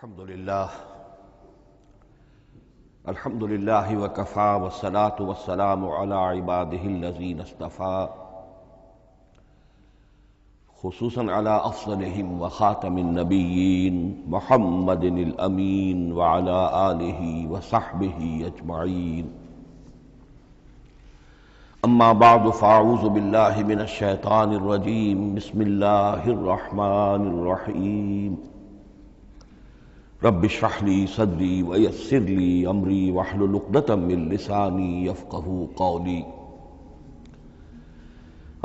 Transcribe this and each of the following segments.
الحمد لله وكفى والصلاة والسلام على عباده الذين اصطفى خصوصا على أفضلهم وخاتم النبيين محمد الأمين وعلى آله وصحبه أجمعين. أما بعد فأعوذ بالله من الشيطان الرجيم. بسم الله الرحمن الرحيم. رب اشرح لي صدري ويسر لي امري واحلل عقدة من لساني يفقهوا قولي.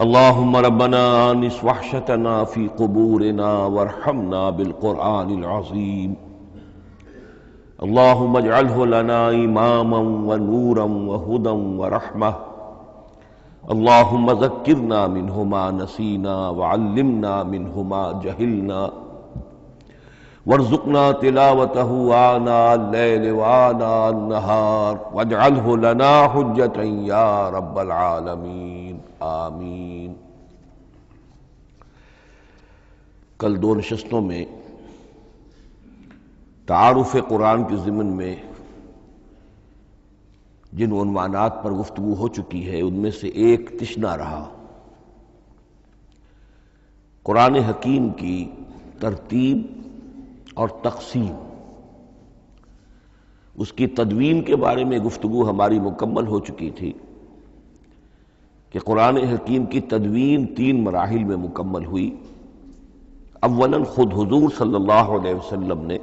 اللهم ربنا آنس وحشتنا في قبورنا وارحمنا بالقرآن العظيم. اللهم اجعله لنا إماما ونورا وهدى ورحمة. اللهم ذكرنا منه ما نسينا وعلمنا منه ما جهلنا وارزقنا تلاوته آناء الليل وآناء النهار واجعله لنا حجة يا رب العالمین آمین. کل دو نشستوں میں تعارف قرآن کے ضمن میں جن عنوانات پر گفتگو ہو چکی ہے ان میں سے ایک تشنہ رہا قرآن حکیم کی ترتیب اور تقسیم. اس کی تدوین کے بارے میں گفتگو ہماری مکمل ہو چکی تھی کہ قرآن حکیم کی تدوین 3 مراحل میں مکمل ہوئی. اولاً خود حضور صلی اللہ علیہ وسلم نے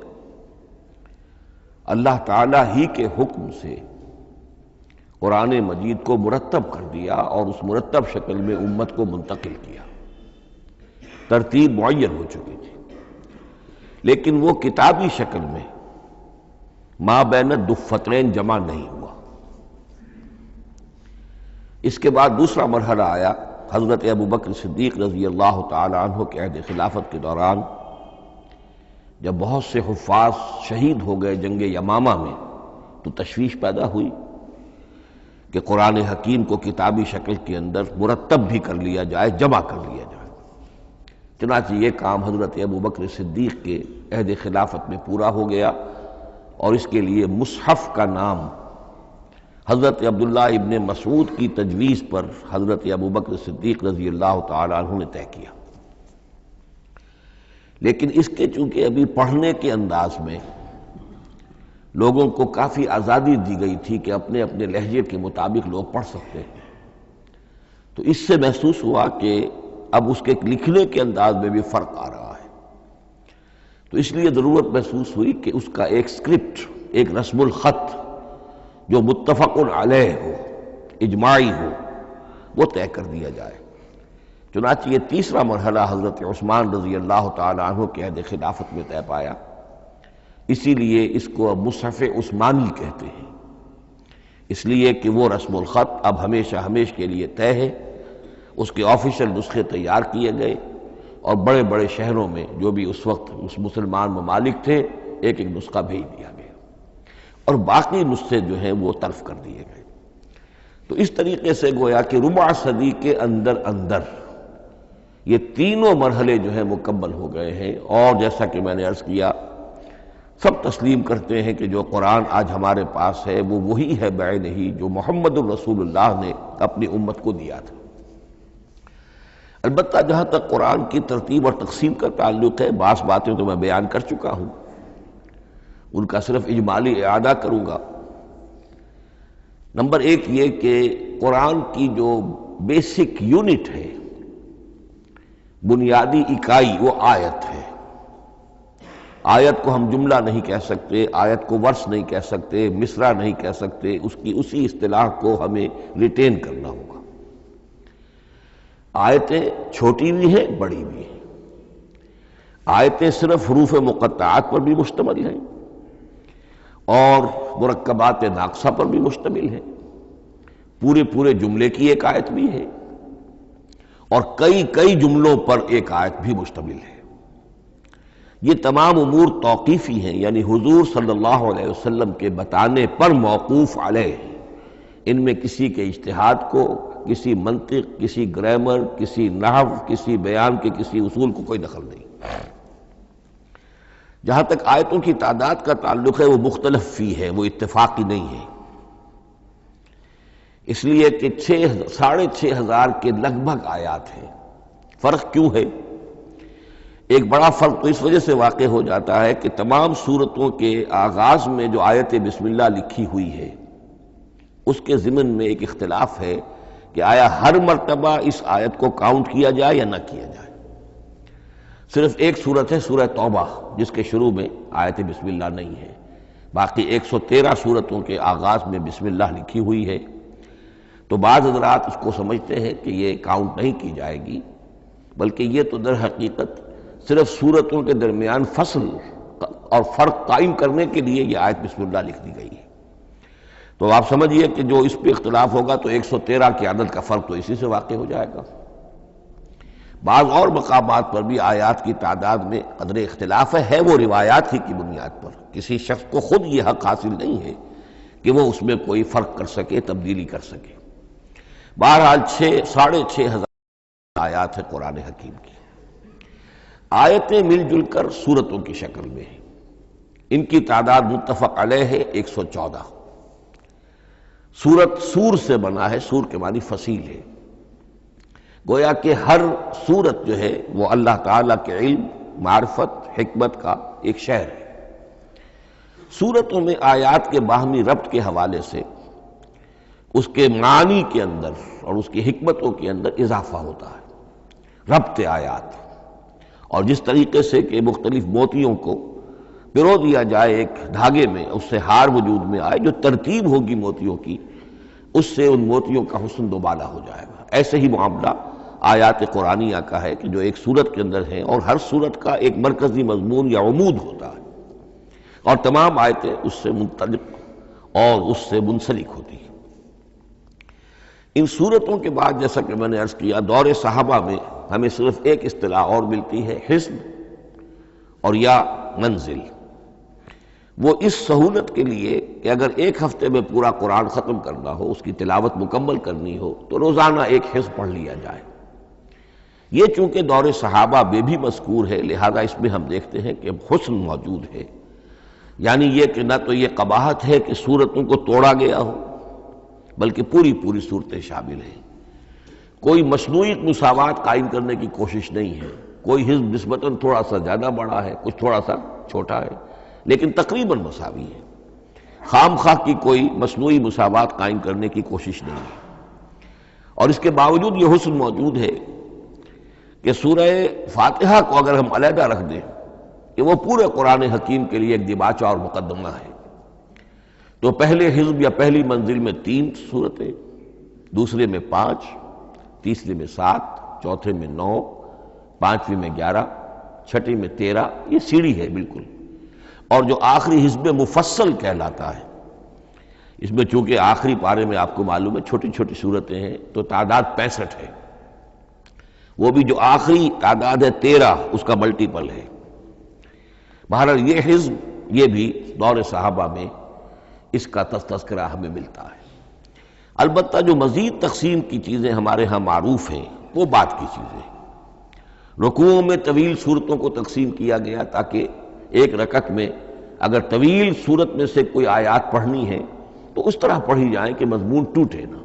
اللہ تعالی ہی کے حکم سے قرآن مجید کو مرتب کر دیا اور اس مرتب شکل میں امت کو منتقل کیا. ترتیب معین ہو چکی تھی لیکن وہ کتابی شکل میں ما بین الدفترین جمع نہیں ہوا. اس کے بعد دوسرا مرحلہ آیا حضرت ابوبکر صدیق رضی اللہ تعالی عنہ کے عہد خلافت کے دوران، جب بہت سے حفاظ شہید ہو گئے جنگ یمامہ میں تو تشویش پیدا ہوئی کہ قرآن حکیم کو کتابی شکل کے اندر مرتب بھی کر لیا جائے، جمع کر لیا جائے. چنانچہ یہ کام حضرت ابوبکر صدیق کے عہد خلافت میں پورا ہو گیا اور اس کے لیے مصحف کا نام حضرت عبداللہ ابن مسعود کی تجویز پر حضرت ابوبکر صدیق رضی اللہ تعالی عنہ نے طے کیا. لیکن اس کے چونکہ ابھی پڑھنے کے انداز میں لوگوں کو کافی آزادی دی گئی تھی کہ اپنے اپنے لہجے کے مطابق لوگ پڑھ سکتے ہیں، تو اس سے محسوس ہوا کہ اب اس کے لکھنے کے انداز میں بھی فرق آ رہا ہے. تو اس لیے ضرورت محسوس ہوئی کہ اس کا ایک اسکرپٹ، ایک رسم الخط جو متفق علیہ ہو، اجماعی ہو، وہ طے کر دیا جائے. چنانچہ یہ تیسرا مرحلہ حضرت عثمان رضی اللہ تعالی عنہ کے عہد خلافت میں طے پایا. اسی لیے اس کو اب مصحف عثمانی کہتے ہیں، اس لیے کہ وہ رسم الخط اب ہمیشہ کے لیے طے ہے. اس کے آفیشل نسخے تیار کیے گئے اور بڑے بڑے شہروں میں جو بھی اس وقت اس مسلمان ممالک تھے ایک ایک نسخہ بھیج دیا گیا اور باقی نسخے جو ہیں وہ طرف کر دیے گئے. تو اس طریقے سے گویا کہ ربع صدی کے اندر یہ تینوں مرحلے جو ہیں مکمل ہو گئے ہیں. اور جیسا کہ میں نے عرض کیا، سب تسلیم کرتے ہیں کہ جو قرآن آج ہمارے پاس ہے وہ وہی ہے بعینہ ہی جو محمد الرسول اللہ نے اپنی امت کو دیا تھا. البتہ جہاں تک قرآن کی ترتیب اور تقسیم کا تعلق ہے، بعض باتیں تو میں بیان کر چکا ہوں، ان کا صرف اجمالی اعادہ کروں گا. نمبر 1 یہ کہ قرآن کی جو بیسک یونٹ ہے، بنیادی اکائی، وہ آیت ہے. آیت کو ہم جملہ نہیں کہہ سکتے، آیت کو ورس نہیں کہہ سکتے، مصرع نہیں کہہ سکتے، اس کی اسی اصطلاح کو ہمیں ریٹین کرنا ہوگا. آیتیں چھوٹی بھی ہیں، بڑی بھی ہیں. آیتیں صرف حروف مقطعات پر بھی مشتمل ہیں اور مرکبات ناقصہ پر بھی مشتمل ہیں. پورے جملے کی ایک آیت بھی ہے اور کئی جملوں پر ایک آیت بھی مشتمل ہے. یہ تمام امور توقیفی ہیں، یعنی حضور صلی اللہ علیہ وسلم کے بتانے پر موقوف علیہ. ان میں کسی کے اجتہاد کو، کسی منطق، کسی گرامر، کسی نحو، کسی بیان کے کسی اصول کو کوئی دخل نہیں. جہاں تک آیتوں کی تعداد کا تعلق ہے وہ مختلف فی ہے، وہ اتفاقی نہیں ہے، اس لیے کہ 6,500 کے لگ بھگ آیات ہیں۔ فرق کیوں ہے؟ ایک بڑا فرق تو اس وجہ سے واقع ہو جاتا ہے کہ تمام سورتوں کے آغاز میں جو آیت بسم اللہ لکھی ہوئی ہے اس کے ضمن میں ایک اختلاف ہے کہ آیا ہر مرتبہ اس آیت کو کاؤنٹ کیا جائے یا نہ کیا جائے۔ صرف ایک سورت ہے سورہ توبہ جس کے شروع میں آیت بسم اللہ نہیں ہے، باقی 113 سورتوں کے آغاز میں بسم اللہ لکھی ہوئی ہے۔ تو بعض حضرات اس کو سمجھتے ہیں کہ یہ کاؤنٹ نہیں کی جائے گی، بلکہ یہ تو در حقیقت صرف سورتوں کے درمیان فصل اور فرق قائم کرنے کے لیے یہ آیت بسم اللہ لکھ دی گئی ہے۔ تو آپ سمجھیے کہ جو اس پہ اختلاف ہوگا تو 113 کی عدد کا فرق تو اسی سے واقع ہو جائے گا۔ بعض اور مقامات پر بھی آیات کی تعداد میں قدر اختلاف ہے وہ روایات ہی کی بنیاد پر، کسی شخص کو خود یہ حق حاصل نہیں ہے کہ وہ اس میں کوئی فرق کر سکے، تبدیلی کر سکے۔ بہرحال 6,500 آیات ہے قرآن حکیم کی۔ آیتیں مل جل کر سورتوں کی شکل میں ہیں، ان کی تعداد متفق علیہ ہے 114۔ سورت سور سے بنا ہے، سور کے معنی فصیل ہے، گویا کہ ہر سورت جو ہے وہ اللہ تعالیٰ کے علم، معرفت، حکمت کا ایک شہر ہے۔ سورتوں میں آیات کے باہمی ربط کے حوالے سے اس کے معنی کے اندر اور اس کی حکمتوں کے اندر اضافہ ہوتا ہے، ربط آیات۔ اور جس طریقے سے کہ مختلف موتیوں کو پرو دیا جائے ایک دھاگے میں، اس سے ہار وجود میں آئے، جو ترتیب ہوگی موتیوں کی اس سے ان موتیوں کا حسن دوبالا ہو جائے گا۔ ایسے ہی معاملہ آیات قرآنیہ کا ہے کہ جو ایک سورت کے اندر ہیں، اور ہر سورت کا ایک مرکزی مضمون یا عمود ہوتا ہے، اور تمام آیتیں اس سے منطلق اور اس سے منسلک ہوتی ہیں۔ ان سورتوں کے بعد جیسا کہ میں نے عرض کیا، دور صحابہ میں ہمیں صرف ایک اصطلاح اور ملتی ہے، حزب اور یا منزل۔ وہ اس سہولت کے لیے کہ اگر ایک ہفتے میں پورا قرآن ختم کرنا ہو، اس کی تلاوت مکمل کرنی ہو، تو روزانہ ایک حزب پڑھ لیا جائے۔ یہ چونکہ دور صحابہ میں بھی مذکور ہے، لہذا اس میں ہم دیکھتے ہیں کہ حسن موجود ہے، یعنی یہ کہ نہ تو یہ قباحت ہے کہ سورتوں کو توڑا گیا ہو، بلکہ پوری صورتیں شامل ہیں۔ کوئی مصنوعی مساوات قائم کرنے کی کوشش نہیں ہے، کوئی حزب نسبتاً تھوڑا سا زیادہ بڑا ہے، کچھ تھوڑا سا چھوٹا ہے، لیکن تقریباً مساوی ہے۔ خام خواہ کی کوئی مصنوعی مساوات قائم کرنے کی کوشش نہیں ہے۔ اور اس کے باوجود یہ حسن موجود ہے کہ سورہ فاتحہ کو اگر ہم علیحدہ رکھ دیں کہ وہ پورے قرآن حکیم کے لیے ایک دیباچہ اور مقدمہ ہے، تو پہلے حزب یا پہلی منزل میں 3 سورتیں، دوسرے میں 5، تیسرے میں 7، چوتھے میں 9، پانچویں میں 11، چھٹی میں 13، یہ سیڑھی ہے بالکل۔ اور جو آخری حزب مفصل کہلاتا ہے، اس میں چونکہ آخری پارے میں آپ کو معلوم ہے چھوٹی چھوٹی سورتیں ہیں، تو تعداد 65 ہے، وہ بھی جو آخری تعداد ہے 13 اس کا ملٹیپل ہے۔ بہرحال یہ حزب، یہ بھی دور صحابہ میں اس کا تذکرہ ہمیں ملتا ہے۔ البتہ جو مزید تقسیم کی چیزیں ہمارے ہاں معروف ہیں وہ بات کی چیزیں۔ رکوعوں میں طویل صورتوں کو تقسیم کیا گیا تاکہ ایک رکعت میں اگر طویل صورت میں سے کوئی آیات پڑھنی ہے تو اس طرح پڑھی جائیں کہ مضمون ٹوٹے نہ۔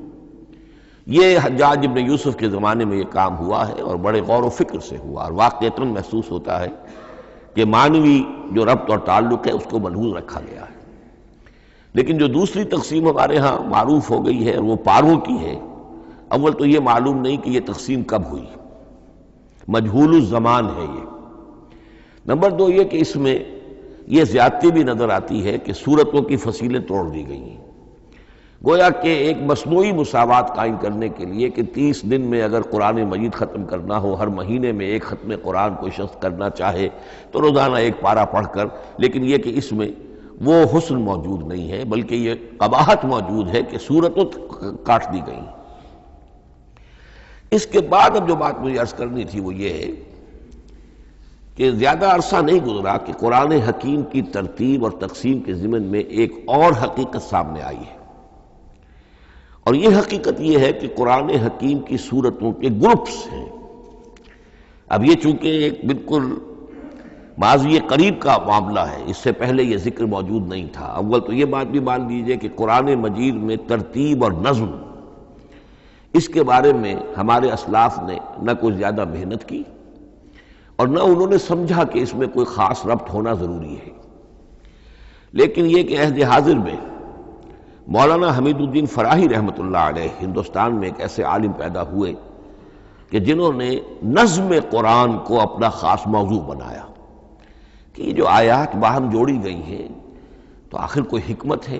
یہ حجاج ابن یوسف کے زمانے میں یہ کام ہوا ہے اور بڑے غور و فکر سے ہوا، اور واقعتاً محسوس ہوتا ہے کہ معنوی جو ربط اور تعلق ہے اس کو ملحوظ رکھا گیا ہے۔ لیکن جو دوسری تقسیم ہمارے ہاں معروف ہو گئی ہے اور وہ پاروں کی ہے، اول تو یہ معلوم نہیں کہ یہ تقسیم کب ہوئی، مجہول الزمان ہے یہ۔ نمبر 2 یہ کہ اس میں یہ زیادتی بھی نظر آتی ہے کہ سورتوں کی فصیلیں توڑ دی گئی ہیں، گویا کہ ایک مصنوعی مساوات قائم کرنے کے لیے کہ 30 دن میں اگر قرآن مجید ختم کرنا ہو، ہر مہینے میں ایک ختم قرآن کوئی شخص کرنا چاہے تو روزانہ ایک پارہ پڑھ کر، لیکن یہ کہ اس میں وہ حسن موجود نہیں ہے، بلکہ یہ قباحت موجود ہے کہ سورتوں کاٹ دی گئی۔ اس کے بعد اب جو بات مجھے عرض کرنی تھی وہ یہ ہے کہ زیادہ عرصہ نہیں گزرا کہ قرآن حکیم کی ترتیب اور تقسیم کے ضمن میں ایک اور حقیقت سامنے آئی ہے، اور یہ حقیقت یہ ہے کہ قرآن حکیم کی سورتوں کے گروپس ہیں۔ اب یہ چونکہ ایک بالکل ماضی قریب کا معاملہ ہے، اس سے پہلے یہ ذکر موجود نہیں تھا۔ اول تو یہ بات بھی مان لیجئے کہ قرآن مجید میں ترتیب اور نظم، اس کے بارے میں ہمارے اسلاف نے نہ کوئی زیادہ محنت کی اور نہ انہوں نے سمجھا کہ اس میں کوئی خاص ربط ہونا ضروری ہے۔ لیکن یہ کہ عہد حاضر میں مولانا حمید الدین فراہی رحمۃ اللہ علیہ ہندوستان میں ایک ایسے عالم پیدا ہوئے کہ جنہوں نے نظم قرآن کو اپنا خاص موضوع بنایا کہ یہ جو آیات باہم جوڑی گئی ہیں تو آخر کوئی حکمت ہے،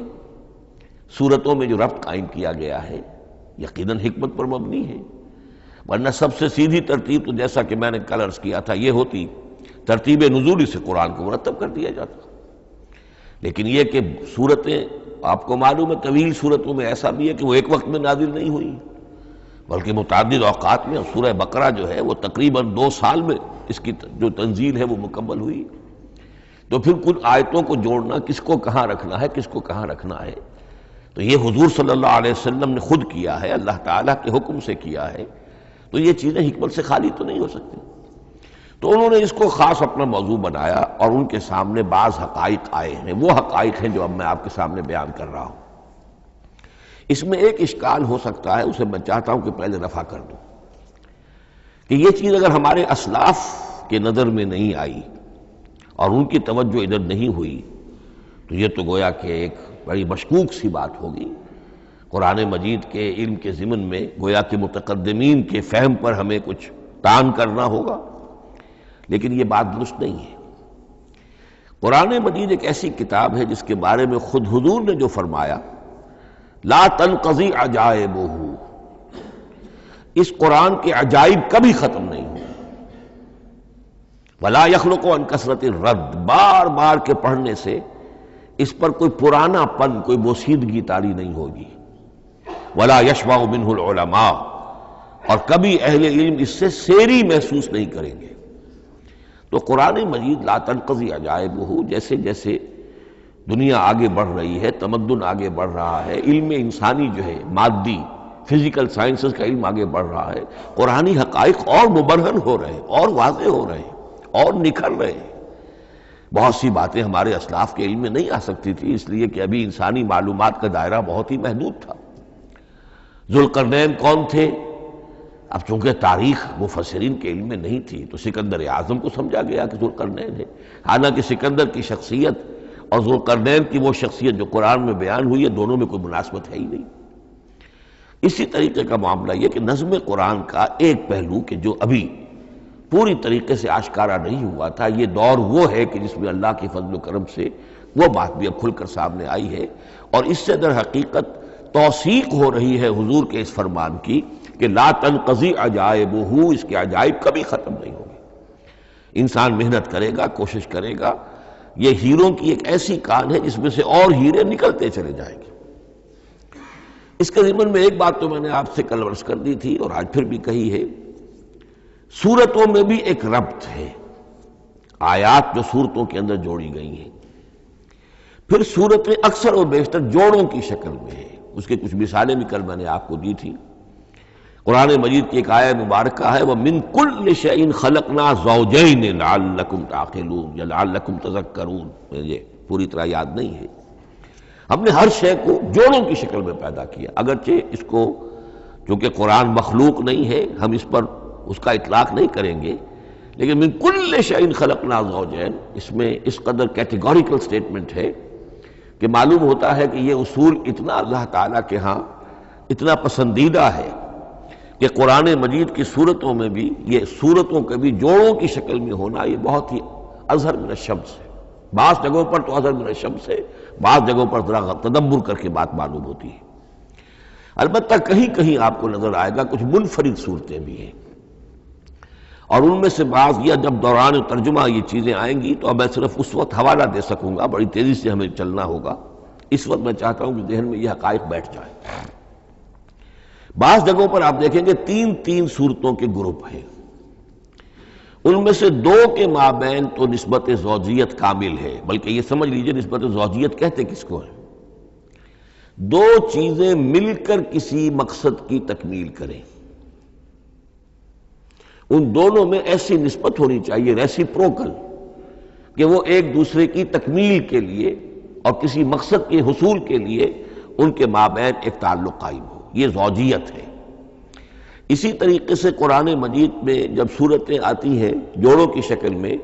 صورتوں میں جو ربط قائم کیا گیا ہے یقیناً حکمت پر مبنی ہے، ورنہ سب سے سیدھی ترتیب تو جیسا کہ میں نے کل عرض کیا تھا یہ ہوتی ترتیب نزولی سے قرآن کو مرتب کر دیا جاتا۔ لیکن یہ کہ صورتیں آپ کو معلوم ہے طویل صورتوں میں ایسا بھی ہے کہ وہ ایک وقت میں نازل نہیں ہوئی بلکہ متعدد اوقات میں، اور سورہ بقرہ جو ہے وہ تقریباً 2 سال میں اس کی جو تنزیل ہے وہ مکمل ہوئی۔ تو پھر کچھ آیتوں کو جوڑنا، کس کو کہاں رکھنا ہے، کس کو کہاں رکھنا ہے، تو یہ حضور صلی اللہ علیہ وسلم نے خود کیا ہے، اللہ تعالیٰ کے حکم سے کیا ہے، تو یہ چیزیں حکمت سے خالی تو نہیں ہو سکتی۔ تو انہوں نے اس کو خاص اپنا موضوع بنایا اور ان کے سامنے بعض حقائق آئے ہیں، وہ حقائق ہیں جو اب میں آپ کے سامنے بیان کر رہا ہوں۔ اس میں ایک اشکال ہو سکتا ہے، اسے میں چاہتا ہوں کہ پہلے رفع کر دوں کہ یہ چیز اگر ہمارے اسلاف کے نظر میں نہیں آئی اور ان کی توجہ ادھر نہیں ہوئی تو یہ تو گویا کہ ایک بڑی مشکوک سی بات ہوگی۔ قرآن مجید کے علم کے ضمن میں گویا کہ متقدمین کے فہم پر ہمیں کچھ تان کرنا ہوگا، لیکن یہ بات درست نہیں ہے۔ قرآن مجید ایک ایسی کتاب ہے جس کے بارے میں خود حضور نے جو فرمایا لا تنقضی عجائبہ، اس قرآن کے عجائب کبھی ختم نہیں ہوں، ولا یخلق عن کثرت الرد، بار بار کے پڑھنے سے اس پر کوئی پرانا پن، کوئی بوسیدگی طاری نہیں ہوگی، ولا یشبع منہ العلماء، اور کبھی اہل علم اس سے سیری محسوس نہیں کریں گے۔ تو قرآن مجید لا تنقضی عجائبہ، جیسے جیسے دنیا آگے بڑھ رہی ہے، تمدن آگے بڑھ رہا ہے، علم انسانی جو ہے مادی فزیکل سائنسز کا علم آگے بڑھ رہا ہے، قرآنی حقائق اور مبرہن ہو رہے ہیں اور واضح ہو رہے ہیں اور نکھر رہے ہیں۔ بہت سی باتیں ہمارے اسلاف کے علم میں نہیں آ سکتی تھی، اس لیے کہ ابھی انسانی معلومات کا دائرہ بہت ہی محدود تھا۔ ذوالقرنین کون تھے؟ اب چونکہ تاریخ مفسرین کے علم میں نہیں تھی تو سکندر اعظم کو سمجھا گیا کہ ذوالقرنین ہے، حالانکہ سکندر کی شخصیت اور ذوالقرنین کی وہ شخصیت جو قرآن میں بیان ہوئی ہے دونوں میں کوئی مناسبت ہے ہی نہیں۔ اسی طریقے کا معاملہ یہ کہ نظم قرآن کا ایک پہلو کہ جو ابھی پوری طریقے سے آشکارا نہیں ہوا تھا، یہ دور وہ ہے کہ جس میں اللہ کے فضل و کرم سے وہ بات بھی اب کھل کر سامنے آئی ہے، اور اس سے در حقیقت توثیق ہو رہی ہے حضور کے اس فرمان کی کہ لا تنقضی عجائبہ، اس کے عجائب کبھی ختم نہیں ہوں گے۔ انسان محنت کرے گا، کوشش کرے گا، یہ ہیروں کی ایک ایسی کان ہے جس میں سے اور ہیرے نکلتے چلے جائیں گے۔ اس کے ضمن میں ایک بات تو میں نے آپ سے کل عرض کر دی تھی اور آج پھر بھی کہی ہے، سورتوں میں بھی ایک ربط ہے، آیات جو سورتوں کے اندر جوڑی گئی ہیں، پھر سورتیں اکثر اور بیشتر جوڑوں کی شکل میں ہیں۔ اس کے کچھ مثالیں بھی کل میں نے آپ کو دی تھی۔ قرآن مجید کی ایک آیہ مبارکہ ہے وَمِن كُلِّ شَيْءٍ خَلَقْنَا زَوْجَيْنِ لَعَلَّكُمْ تَعْقِلُونَ یا لَعَلَّكُمْ تَذَكَّرُونَ، مجھے پوری طرح یاد نہیں ہے۔ ہم نے ہر شے کو جوڑوں کی شکل میں پیدا کیا، اگرچہ اس کو چونکہ قرآن مخلوق نہیں ہے ہم اس پر اس کا اطلاق نہیں کریں گے، لیکن من کل شیء خلقنا زوجین، اس میں اس قدر کیٹیگوریکل سٹیٹمنٹ ہے کہ معلوم ہوتا ہے کہ یہ اصول اتنا اللہ تعالیٰ کے ہاں اتنا پسندیدہ ہے کہ قرآن مجید کی صورتوں میں بھی یہ صورتوں کے بھی جوڑوں کی شکل میں ہونا یہ بہت ہی اظہر من الشمس ہے۔ بعض جگہوں پر تو اظہر من الشمس ہے، بعض جگہوں پر ذرا تدبر کر کے بات معلوم ہوتی ہے۔ البتہ کہیں کہیں آپ کو نظر آئے گا کچھ منفرد صورتیں بھی ہیں، اور ان میں سے بعض یہ جب دوران ترجمہ یہ چیزیں آئیں گی تو اب میں صرف اس وقت حوالہ دے سکوں گا، بڑی تیزی سے ہمیں چلنا ہوگا۔ اس وقت میں چاہتا ہوں کہ ذہن میں یہ حقائق بیٹھ جائیں۔ بعض جگہوں پر آپ دیکھیں گے تین تین صورتوں کے گروپ ہیں، ان میں سے دو کے مابین تو نسبت زوجیت کامل ہے، بلکہ یہ سمجھ لیجئے نسبت زوجیت کہتے کس کو ہے؟ دو چیزیں مل کر کسی مقصد کی تکمیل کریں، ان دونوں میں ایسی نسبت ہونی چاہیے ریسیپروکل کہ وہ ایک دوسرے کی تکمیل کے لیے اور کسی مقصد کے حصول کے لیے ان کے مابین ایک تعلق قائم ہو، یہ زوجیت ہے۔ اسی طریقے سے قرآن مجید میں جب صورتیں آتی ہیں جوڑوں کی شکل میں،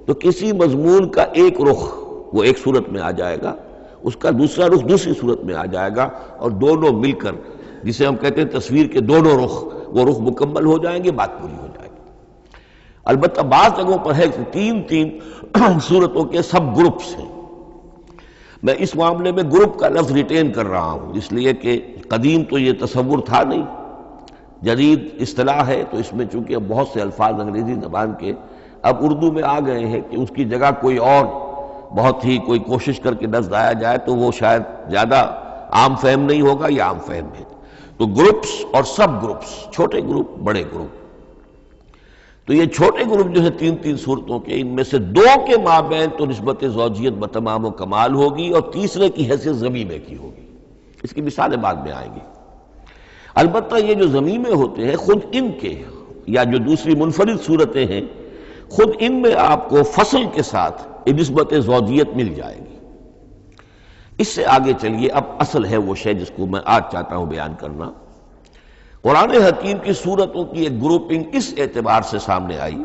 تو کسی مضمون کا ایک رخ وہ ایک صورت میں آ جائے گا، اس کا دوسرا رخ دوسری صورت میں آ جائے گا، اور دونوں مل کر، جسے ہم کہتے ہیں تصویر کے دونوں رخ، وہ رخ مکمل ہو جائیں گے، بات پوری ہو جائے گی۔ البتہ بعض جگہوں پر ہے کہ تین صورتوں کے سب گروپس ہیں۔ میں اس معاملے میں گروپ کا لفظ ریٹین کر رہا ہوں، اس لیے کہ قدیم تو یہ تصور تھا نہیں، جدید اصطلاح ہے، تو اس میں چونکہ اب بہت سے الفاظ انگریزی زبان کے اب اردو میں آ گئے ہیں کہ اس کی جگہ کوئی اور بہت ہی کوئی کوشش کر کے لفظ آیا جائے تو وہ شاید زیادہ عام فہم نہیں ہوگا، یا عام فہم ہے۔ تو گروپس اور سب گروپس، چھوٹے گروپ بڑے گروپ، تو یہ چھوٹے گروپ جو ہے تین صورتوں کے، ان میں سے دو کے مابین تو نسبت زوجیت بتمام و کمال ہوگی، اور تیسرے کی حیثیت ضمیمے کی ہوگی۔ اس کی مثالیں بعد میں آئیں گی۔ البتہ یہ جو ضمیمے ہوتے ہیں خود ان کے، یا جو دوسری منفرد صورتیں ہیں، خود ان میں آپ کو فصل کے ساتھ نسبت زوجیت مل جائے گی۔ اس سے آگے چلیے، اب اصل ہے وہ شے جس کو میں آج چاہتا ہوں بیان کرنا۔ قرآن حکیم کی صورتوں کی ایک گروپنگ اس اعتبار سے سامنے آئی،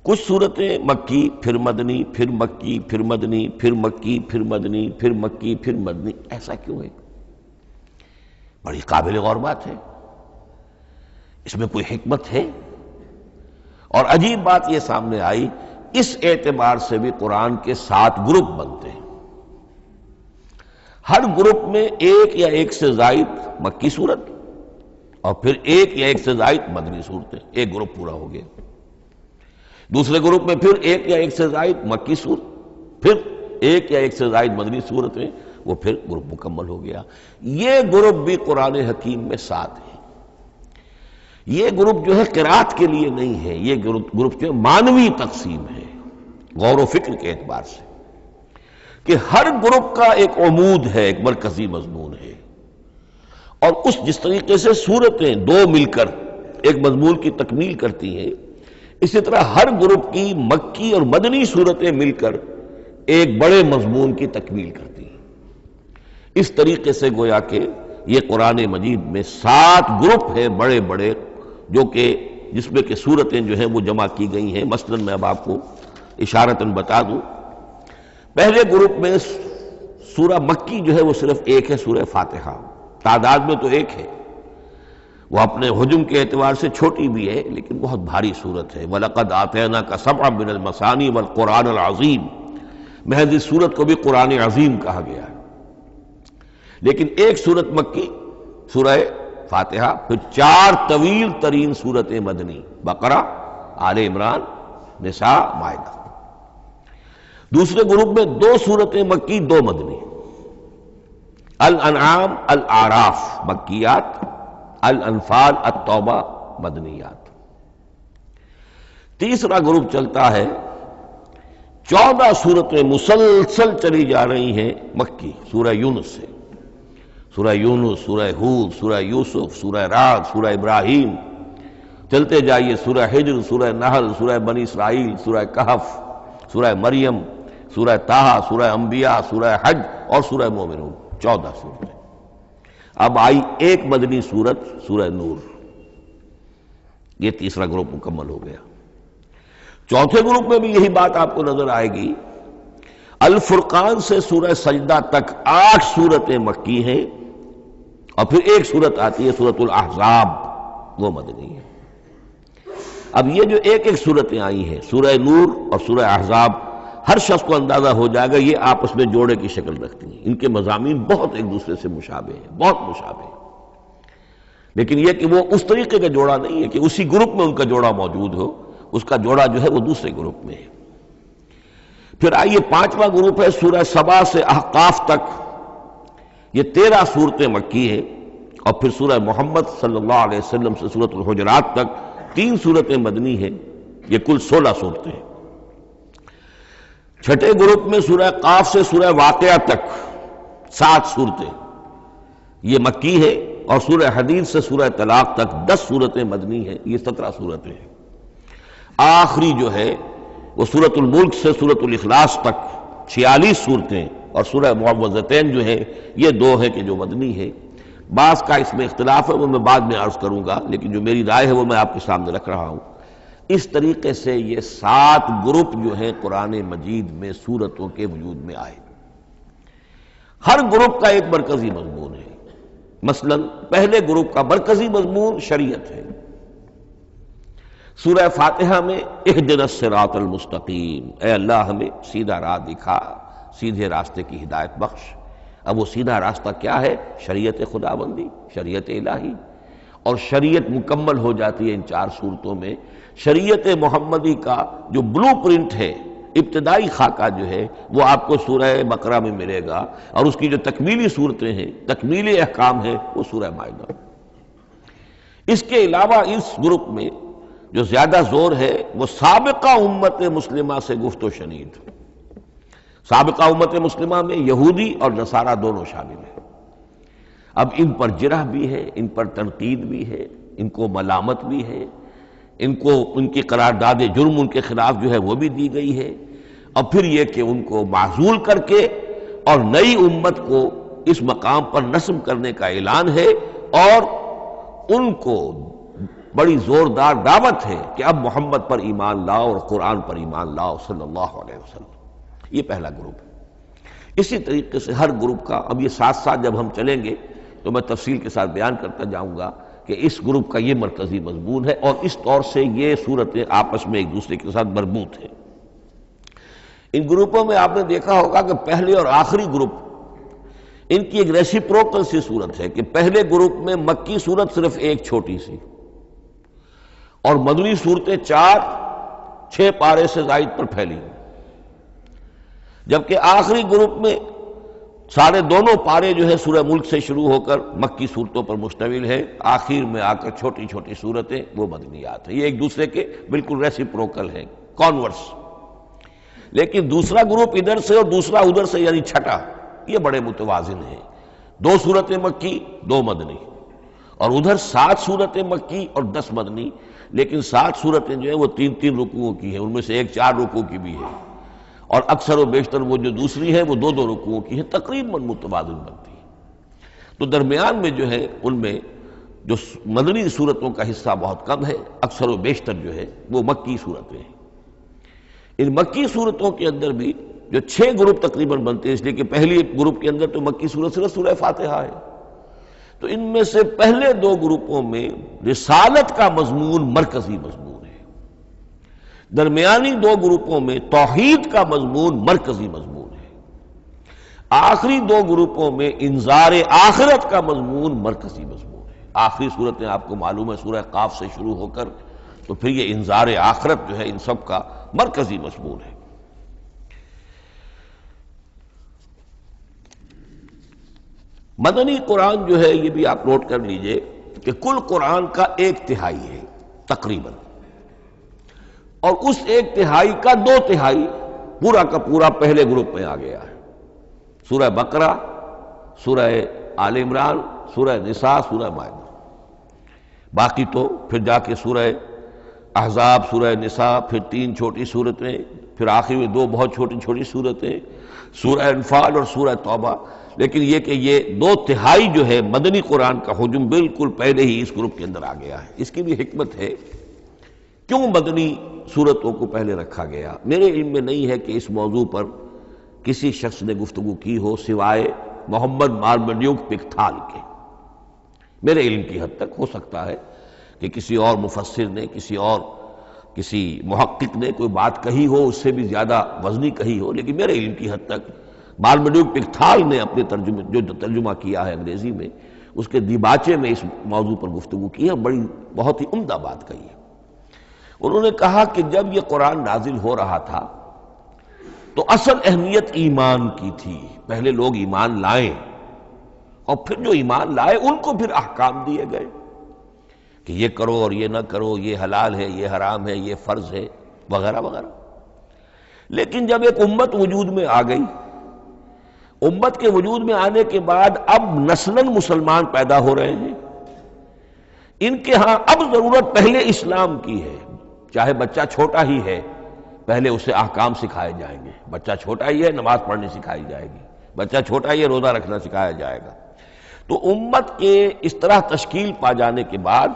کچھ صورتیں مکی پھر مدنی، پھر مکی پھر مدنی، پھر مکی پھر مدنی، پھر مکی پھر مدنی۔ ایسا کیوں ہے؟ بڑی قابل غور بات ہے، اس میں کوئی حکمت ہے؟ اور عجیب بات یہ سامنے آئی، اس اعتبار سے بھی قرآن کے 7 گروپ بنتے ہیں۔ ہر گروپ میں ایک یا ایک سے زائد مکی صورت، اور پھر ایک یا ایک سے زائد مدنی صورتیں، ایک گروپ پورا ہو گیا۔ دوسرے گروپ میں پھر ایک یا ایک سے زائد مکی صورت، پھر ایک یا ایک سے زائد مدنی صورتیں، وہ پھر گروپ مکمل ہو گیا۔ یہ گروپ بھی قرآن حکیم میں 7 ہیں۔ یہ گروپ جو ہے قرات کے لیے نہیں ہے، یہ گروپ جو معنوی تقسیم ہے، غور و فکر کے اعتبار سے، کہ ہر گروپ کا ایک عمود ہے، ایک مرکزی مضمون ہے، اور جس طریقے سے صورتیں دو مل کر ایک مضمون کی تکمیل کرتی ہیں، اسی طرح ہر گروپ کی مکی اور مدنی صورتیں مل کر ایک بڑے مضمون کی تکمیل کرتی ہیں۔ اس طریقے سے گویا کہ یہ قرآن مجید میں 7 گروپ ہیں بڑے بڑے، جو کہ جس میں کہ صورتیں جو ہیں وہ جمع کی گئی ہیں۔ مثلاً میں اب آپ کو اشارتاً بتا دوں، پہلے گروپ میں سورہ مکی جو ہے وہ صرف ایک ہے، سورہ فاتحہ، تعداد میں تو ایک ہے، وہ اپنے حجم کے اعتبار سے چھوٹی بھی ہے لیکن بہت بھاری صورت ہے۔ وَلَقَدْ آتَيْنَاكَ سَبْعًا مِنَ الْمَثَانِي وَالْقُرْآنَ الْعَظِيمِ، محض اس صورت کو بھی قرآن عظیم کہا گیا ہے۔ لیکن ایک صورت مکی سورہ فاتحہ، پھر 4 طویل ترین صورتیں مدنی، بقرہ، آل عمران، نساء، مائدہ۔ دوسرے گروپ میں 2 صورتیں مکی، 2 مدنی، الانعام، الاعراف مکیات، الانفال، التوبہ مدنیات۔ تیسرا گروپ چلتا ہے، 14 صورتیں مسلسل چلی جا رہی ہیں مکی، سورہ یونس سے، سورہ یونس، سورہ ہود، سورہ یوسف، سورہ رعد، سورہ ابراہیم، چلتے جائیے، سورہ حجر، سورہ نحل، سورہ بنی اسرائیل، سورہ کہف، سورہ مریم، سورہ طٰہٰ، سورہ انبیاء، سورہ حج اور سورہ مومنون، 14 صورتیں۔ اب آئی ایک مدنی صورت، سورہ نور، یہ تیسرا گروپ مکمل ہو گیا۔ چوتھے گروپ میں بھی یہی بات آپ کو نظر آئے گی۔ الفرقان سے سورہ سجدہ تک 8 صورتیں مکی ہیں، اور پھر ایک صورت آتی ہے سورۃ الاحزاب، وہ مدنی ہے۔ اب یہ جو ایک ایک صورتیں آئی ہیں، سورہ نور اور سورہ احزاب، ہر شخص کو اندازہ ہو جائے گا یہ آپس میں جوڑے کی شکل رکھتی ہیں، ان کے مضامین بہت ایک دوسرے سے مشابہ ہیں، بہت مشابہ ہیں، لیکن یہ کہ وہ اس طریقے کا جوڑا نہیں ہے کہ اسی گروپ میں ان کا جوڑا موجود ہو، اس کا جوڑا جو ہے وہ دوسرے گروپ میں ہے۔ پھر آئیے 5واں گروپ ہے، سورہ سبا سے احقاف تک، یہ 13 صورتیں مکی ہیں، اور پھر سورہ محمد صلی اللہ علیہ وسلم سے سورۃ الحجرات تک 3 صورتیں مدنی ہیں، یہ کل 16 صورتیں ہیں۔ چھٹے گروپ میں سورہ قاف سے سورہ واقعہ تک 7 صورتیں، یہ مکی ہے، اور سورہ حدید سے سورہ طلاق تک 10 صورتیں مدنی ہیں، یہ 17 صورتیں ہیں۔ آخری جو ہے وہ سورۃ الملک سے سورۃ الاخلاص تک 46 صورتیں اور سورہ معوذتین جو ہیں یہ 2 ہیں کہ جو مدنی ہے۔ بعض کا اس میں اختلاف ہے، وہ میں بعد میں عرض کروں گا، لیکن جو میری رائے ہے وہ میں آپ کے سامنے رکھ رہا ہوں۔ اس طریقے سے یہ 7 گروپ جو ہیں قرآن مجید میں سورتوں کے وجود میں آئے۔ ہر گروپ کا ایک مرکزی مضمون ہے۔ مثلا پہلے گروپ کا مرکزی مضمون شریعت ہے۔ سورہ فاتحہ میں اہدنا الصراط المستقیم، اے اللہ ہمیں سیدھا راہ دکھا، سیدھے راستے کی ہدایت بخش۔ اب وہ سیدھا راستہ کیا ہے؟ شریعت خداوندی، شریعت الہی، اور شریعت مکمل ہو جاتی ہے ان 4 صورتوں میں۔ شریعت محمدی کا جو بلو پرنٹ ہے، ابتدائی خاکہ جو ہے، وہ آپ کو سورہ بقرہ میں ملے گا، اور اس کی جو تکمیلی صورتیں ہیں، تکمیلی احکام ہیں، وہ سورہ مائدہ۔ اس کے علاوہ اس گروپ میں جو زیادہ زور ہے وہ سابقہ امت مسلمہ سے گفت و شنید۔ سابقہ امت مسلمہ میں یہودی اور نصارہ دونوں شامل ہیں۔ اب ان پر جرح بھی ہے، ان پر تنقید بھی ہے، ان کو ملامت بھی ہے، ان کو ان کی قرارداد جرم ان کے خلاف جو ہے وہ بھی دی گئی ہے، اور پھر یہ کہ ان کو معزول کر کے اور نئی امت کو اس مقام پر نصب کرنے کا اعلان ہے، اور ان کو بڑی زوردار دعوت ہے کہ اب محمد پر ایمان لاؤ اور قرآن پر ایمان لاؤ صلی اللہ علیہ وسلم۔ یہ پہلا گروپ ہے۔ اسی طریقے سے ہر گروپ کا اب یہ ساتھ ساتھ جب ہم چلیں گے تو میں تفصیل کے ساتھ بیان کرتا جاؤں گا کہ اس گروپ کا یہ مرکزی مضمون ہے، اور اس طور سے یہ صورتیں آپس میں ایک دوسرے کے ساتھ مربوط ہیں۔ ان گروپوں میں آپ نے دیکھا ہوگا کہ پہلے اور آخری گروپ ان کی ایک ریسیپروکل سی صورت ہے کہ پہلے گروپ میں مکی صورت صرف ایک چھوٹی سی، اور مدنی صورتیں 4-6 پارے سے زائد پر پھیلی، جبکہ آخری گروپ میں سارے دونوں پارے جو ہے سورہ ملک سے شروع ہو کر مکی صورتوں پر مشتمل ہے، آخر میں آ کر چھوٹی چھوٹی صورتیں وہ مدنیات ہیں۔ یہ ایک دوسرے کے بالکل ریسیپروکل ہیں، کانورس۔ لیکن دوسرا گروپ ادھر سے اور دوسرا ادھر سے، یعنی چھٹا، یہ بڑے متوازن ہیں۔ 2 صورتیں مکی، 2 مدنی، اور ادھر 7 صورتیں مکی اور 10 مدنی، لیکن 7 صورتیں جو ہیں وہ 3 رکوعوں کی ہیں، ان میں سے ایک 4 رکوع کی بھی ہے، اور اکثر و بیشتر وہ جو دوسری ہے وہ 2 رکوعوں کی ہے، تقریباً متوازن بنتی ہے۔ تو درمیان میں جو ہے ان میں جو مدنی صورتوں کا حصہ بہت کم ہے، اکثر و بیشتر جو ہے وہ مکی صورتیں ہیں۔ ان مکی صورتوں کے اندر بھی جو 6 گروپ تقریباً بنتے ہیں، اس لیے کہ پہلی گروپ کے اندر تو مکی صورت صرف سورہ فاتحہ ہے، تو ان میں سے پہلے 2 گروپوں میں رسالت کا مضمون مرکزی مضمون ہے، درمیانی 2 گروپوں میں توحید کا مضمون مرکزی مضمون ہے، آخری 2 گروپوں میں انذار آخرت کا مضمون مرکزی مضمون ہے۔ آخری صورتیں آپ کو معلوم ہے سورہ قاف سے شروع ہو کر تو پھر یہ انذار آخرت جو ہے ان سب کا مرکزی مضمون ہے۔ مدنی قرآن جو ہے یہ بھی آپ نوٹ کر لیجئے کہ کل قرآن کا 1/3 ہے تقریباً، اور اس 1/3 کا 2/3 پورا کا پورا پہلے گروپ میں آ گیا ہے۔ سورہ بقرہ، سورہ آل عمران، سورہ نساء، سورہ مائدہ۔ باقی تو پھر جا کے سورہ احزاب، سورہ نساء، پھر 3 چھوٹی صورتیں، پھر آخر میں 2 بہت چھوٹی چھوٹی صورتیں، سورہ انفال اور سورہ توبہ۔ لیکن یہ کہ یہ 2/3 جو ہے مدنی قرآن کا حجم بالکل پہلے ہی اس گروپ کے اندر آ گیا ہے۔ اس کی بھی حکمت ہے، کیوں مدنی صورتوں کو پہلے رکھا گیا؟ میرے علم میں نہیں ہے کہ اس موضوع پر کسی شخص نے گفتگو کی ہو سوائے محمد مارمڈیوک پکتھال کے۔ میرے علم کی حد تک ہو سکتا ہے کہ کسی اور مفسر نے، کسی محقق نے کوئی بات کہی ہو اس سے بھی زیادہ وزنی کہی ہو، لیکن میرے علم کی حد تک مارمڈیوک پکتھال نے اپنے ترجمہ کیا ہے انگریزی میں، اس کے دیباچے میں اس موضوع پر گفتگو کی ہے، بہت ہی عمدہ بات کہی ہے۔ انہوں نے کہا کہ جب یہ قرآن نازل ہو رہا تھا تو اصل اہمیت ایمان کی تھی، پہلے لوگ ایمان لائیں، اور پھر جو ایمان لائے ان کو پھر احکام دیے گئے کہ یہ کرو اور یہ نہ کرو، یہ حلال ہے، یہ حرام ہے، یہ فرض ہے، وغیرہ وغیرہ۔ لیکن جب ایک امت وجود میں آ گئی، امت کے وجود میں آنے کے بعد اب نسلاً مسلمان پیدا ہو رہے ہیں، ان کے ہاں اب ضرورت پہلے اسلام کی ہے، چاہے بچہ چھوٹا ہی ہے، پہلے اسے احکام سکھائے جائیں گے. بچہ چھوٹا ہی ہے، نماز پڑھنی سکھائی جائے گی. بچہ چھوٹا ہی ہے، روزہ رکھنا سکھایا جائے گا. تو امت کے اس طرح تشکیل پا جانے کے بعد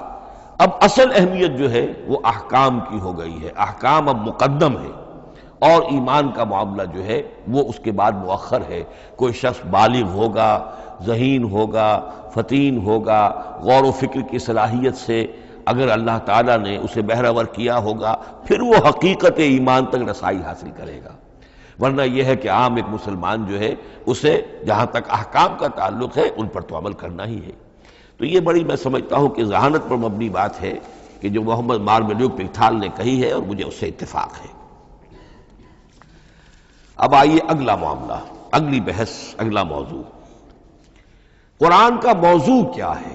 اب اصل اہمیت جو ہے وہ احکام کی ہو گئی ہے. احکام اب مقدم ہے اور ایمان کا معاملہ جو ہے وہ اس کے بعد مؤخر ہے. کوئی شخص بالغ ہوگا، ذہین ہوگا، فطین ہوگا، غور و فکر کی صلاحیت سے اگر اللہ تعالیٰ نے اسے بہرور کیا ہوگا پھر وہ حقیقت ایمان تک رسائی حاصل کرے گا. ورنہ یہ ہے کہ عام ایک مسلمان جو ہے اسے جہاں تک احکام کا تعلق ہے ان پر تو عمل کرنا ہی ہے. تو یہ بڑی میں سمجھتا ہوں کہ ذہانت پر مبنی بات ہے کہ جو محمد مارملیوک پکتھال نے کہی ہے اور مجھے اس سے اتفاق ہے. اب آئیے اگلا معاملہ، اگلی بحث، اگلا موضوع. قرآن کا موضوع کیا ہے؟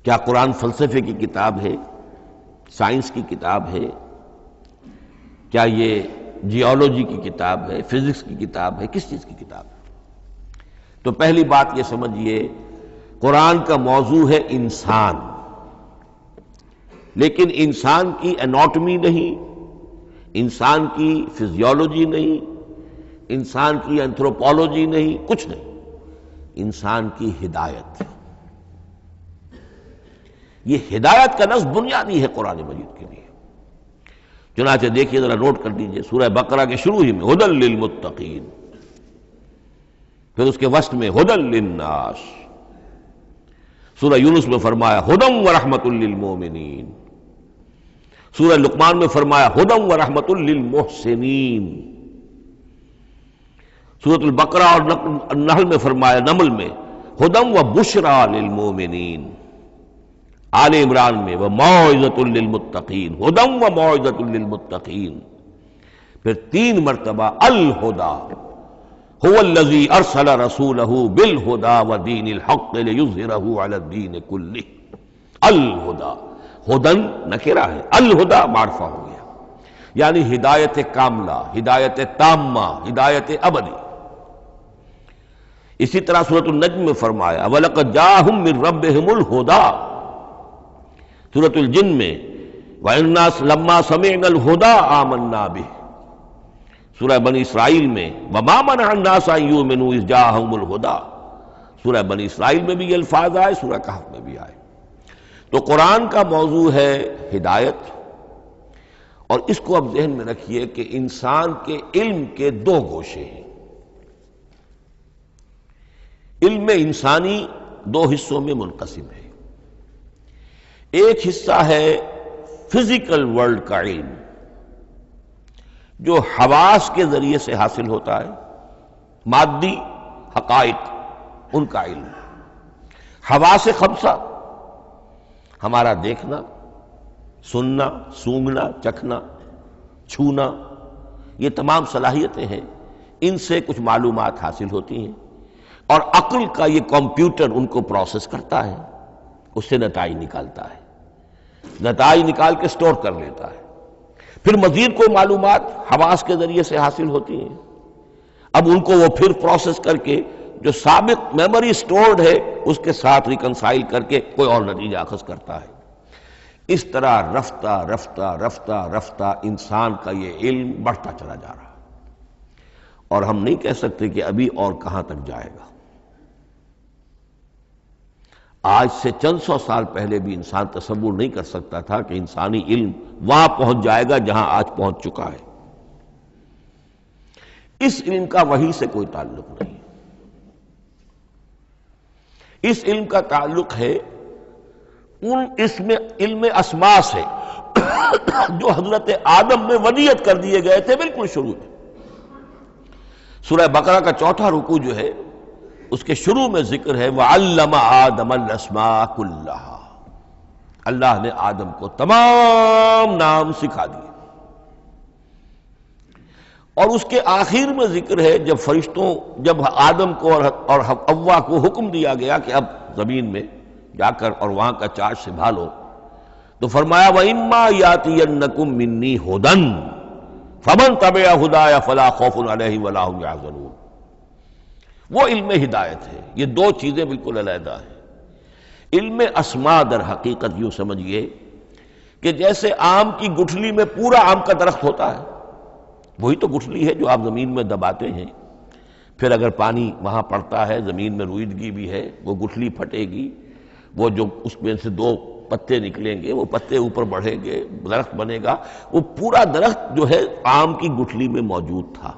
کیا قرآن فلسفے کی کتاب ہے، سائنس کی کتاب ہے؟ کیا یہ جیولوجی کی کتاب ہے، فزکس کی کتاب ہے، کس چیز کی کتاب ہے؟ تو پہلی بات یہ سمجھیے، قرآن کا موضوع ہے انسان، لیکن انسان کی اناٹمی نہیں، انسان کی فزیولوجی نہیں، انسان کی اینتھروپولوجی نہیں، کچھ نہیں، انسان کی ہدایت. یہ ہدایت کا نصب بنیادی ہے قرآن مجید کے لیے. چنانچہ دیکھیے ذرا نوٹ کر دیجئے، سورہ بقرہ کے شروع ہی میں ھدی للمتقین، پھر اس کے وسط میں ھدی للناس. سورہ یونس میں فرمایا ھدی ورحمۃ للمؤمنین. سورہ لقمان میں فرمایا ھدی ورحمۃ للمحسنین. سورۃ البقرہ اور النحل میں فرمایا، نمل میں ھدی وبشریٰ للمؤمنین. آل عمران میں وموعظۃ للمتقین، ھدی وموعظۃ للمتقین. پھر 3 مرتبہ الہدیٰ هو الذی ارسل رسولہ بالہدیٰ ودین الحق لیظہرہ علی الدین کلہ. الہدیٰ، ہدن نکرہ ہے، الہدیٰ معرفہ ہو گیا، یعنی ہدایت کاملہ، ہدایت تامہ، ہدایت ابدی. اسی طرح سورۃ النجم میں فرمایا وَلَقَدْ جَاءَهُم مِّن رَّبِّهِمُ الْهُدَىٰ. سورۃ الجن میں وَإِنَّا لَمَّا سَمِعْنَا الْهُدَىٰ آمَنَّا بِهِ. سورہ بنی اسرائیل میں وَمَا مَنَعَ النَّاسَ أَن يُؤْمِنُوا إِذْ جَاءَهُمُ الْهُدَىٰ. سورہ بنی اسرائیل میں بھی یہ الفاظ آئے، سورہ کہف میں بھی آئے. تو قرآن کا موضوع ہے ہدایت، اور اس کو اب ذہن میں رکھیے کہ انسان کے علم کے 2 گوشے ہیں. علم انسانی 2 حصوں میں منقسم ہے. ایک حصہ ہے فزیکل ورلڈ کا علم، جو حواس کے ذریعے سے حاصل ہوتا ہے، مادی حقائق ان کا علم. حواس خمسہ، ہمارا دیکھنا، سننا، سونگھنا، چکھنا، چھونا، یہ تمام صلاحیتیں ہیں، ان سے کچھ معلومات حاصل ہوتی ہیں، اور عقل کا یہ کمپیوٹر ان کو پروسیس کرتا ہے، اس سے نتائج نکالتا ہے، نتائج نکال کے سٹور کر لیتا ہے. پھر مزید کوئی معلومات حواس کے ذریعے سے حاصل ہوتی ہیں، اب ان کو وہ پھر پروسیس کر کے جو سابق میموری سٹورڈ ہے اس کے ساتھ ریکنسائل کر کے کوئی اور نتیجہ اخذ کرتا ہے. اس طرح رفتہ رفتہ رفتہ رفتہ انسان کا یہ علم بڑھتا چلا جا رہا ہے، اور ہم نہیں کہہ سکتے کہ ابھی اور کہاں تک جائے گا. آج سے چند سو سال پہلے بھی انسان تصور نہیں کر سکتا تھا کہ انسانی علم وہاں پہنچ جائے گا جہاں آج پہنچ چکا ہے. اس علم کا وحی سے کوئی تعلق نہیں، اس علم کا تعلق ہے اس میں علم اسماء سے جو حضرت آدم میں ودیعت کر دیے گئے تھے بالکل شروع میں. سورہ بقرہ کا 4واں رکوع جو ہے اس کے شروع میں ذکر ہے وَعَلَّمَ آدَمَ الْأَسْمَاءَ كُلَّهَا. اللہ نے آدم کو تمام نام سکھا دیے. اور اس کے آخر میں ذکر ہے جب آدم کو اور حوا کو حکم دیا گیا کہ اب زمین میں جا کر اور وہاں کا چارج سنبھالو، تو فرمایا وَإِمَّا يَأْتِيَنَّكُم مِّنِّي هُدًى فَمَن تَبِعَ هُدَايَ فَلَا خَوْفٌ عَلَيْهِمْ وَلَا هُمْ يَحْزَنُونَ. وہ علم ہدایت ہے. یہ 2 چیزیں بالکل علیحدہ ہیں. علم اسماء در حقیقت یوں سمجھیے کہ جیسے آم کی گٹھلی میں پورا آم کا درخت ہوتا ہے، وہی تو گٹھلی ہے جو آپ زمین میں دباتے ہیں، پھر اگر پانی وہاں پڑتا ہے، زمین میں روئیدگی بھی ہے، وہ گٹھلی پھٹے گی، وہ جو اس میں سے دو پتے نکلیں گے، وہ پتے اوپر بڑھیں گے، درخت بنے گا۔ وہ پورا درخت جو ہے آم کی گٹھلی میں موجود تھا،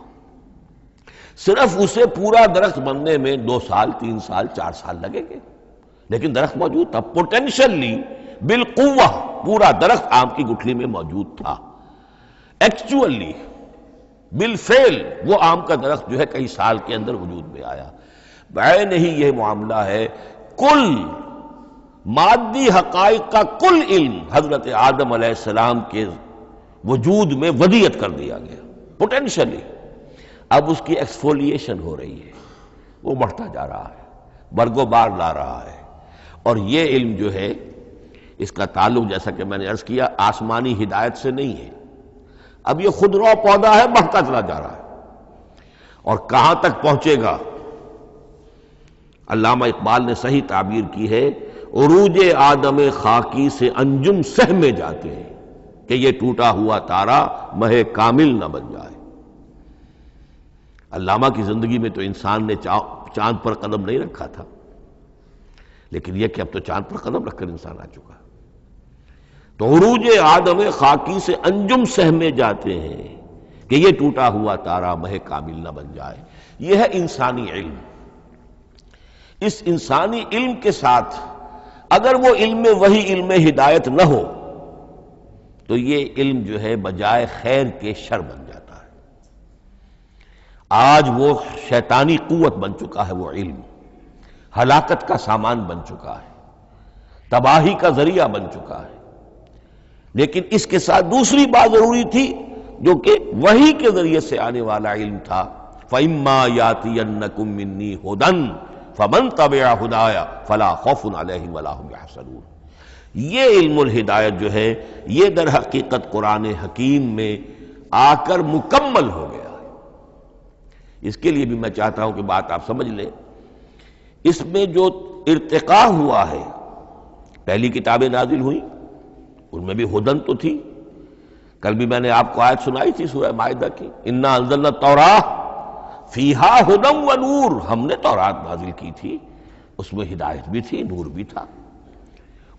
صرف اسے پورا درخت بننے میں 2 سال 3 سال 4 سال لگیں گے، لیکن درخت موجود تھا، پوٹینشلی بالقوہ پورا درخت آم کی گٹھلی میں موجود تھا۔ ایکچولی بالفعل وہ آم کا درخت جو ہے کئی سال کے اندر وجود میں آیا۔ بعین ہی یہ معاملہ ہے، کل مادی حقائق کا کل علم حضرت آدم علیہ السلام کے وجود میں ودیعت کر دیا گیا پوٹینشلی۔ اب اس کی ایکسفولیشن ہو رہی ہے، وہ بڑھتا جا رہا ہے، برگ و بار لا رہا ہے، اور یہ علم جو ہے اس کا تعلق جیسا کہ میں نے عرض کیا آسمانی ہدایت سے نہیں ہے، اب یہ خود رو پودا ہے، بڑھتا چلا جا رہا ہے، اور کہاں تک پہنچے گا؟ علامہ اقبال نے صحیح تعبیر کی ہے، عروج آدم خاکی سے انجم سہمے جاتے ہیں کہ یہ ٹوٹا ہوا تارا مہ کامل نہ بن جائے۔ علامہ کی زندگی میں تو انسان نے چاند پر قدم نہیں رکھا تھا، لیکن یہ کہ اب تو چاند پر قدم رکھ کر انسان آ چکا۔ تو عروج آدم خاکی سے انجم سہمے جاتے ہیں کہ یہ ٹوٹا ہوا تارا مہ کامل نہ بن جائے۔ یہ ہے انسانی علم۔ اس انسانی علم کے ساتھ اگر وہ علم وہی علم ہدایت نہ ہو تو یہ علم جو ہے بجائے خیر کے شر بن جاتا ہے۔ آج وہ شیطانی قوت بن چکا ہے، وہ علم ہلاکت کا سامان بن چکا ہے، تباہی کا ذریعہ بن چکا ہے۔ لیکن اس کے ساتھ دوسری بات ضروری تھی جو کہ وحی کے ذریعے سے آنے والا علم تھا، فَإِمَّا يَأْتِيَنَّكُم مِّنِّي هُدًى فَمَن تَبِعَ هُدَايَ فَلَا خَوْفٌ عَلَيْهِمْ وَلَا هُمْ يَحْزَنُونَ۔ یہ علم الہدایت جو ہے یہ در حقیقت قرآن حکیم میں آ کر مکمل ہو گیا ہے۔ اس کے لیے بھی میں چاہتا ہوں کہ بات آپ سمجھ لیں، اس میں جو ارتقاء ہوا ہے، پہلی کتابیں نازل ہوئیں ان میں بھی ہدن تو تھی، کل بھی میں نے آپ کو آیت سنائی تھی سورہ مائدہ کی، انا انزلنا التوراۃ فیہا ھدی و نور، ہم نے تورات نازل کی تھی، اس میں ہدایت بھی تھی، نور بھی تھا۔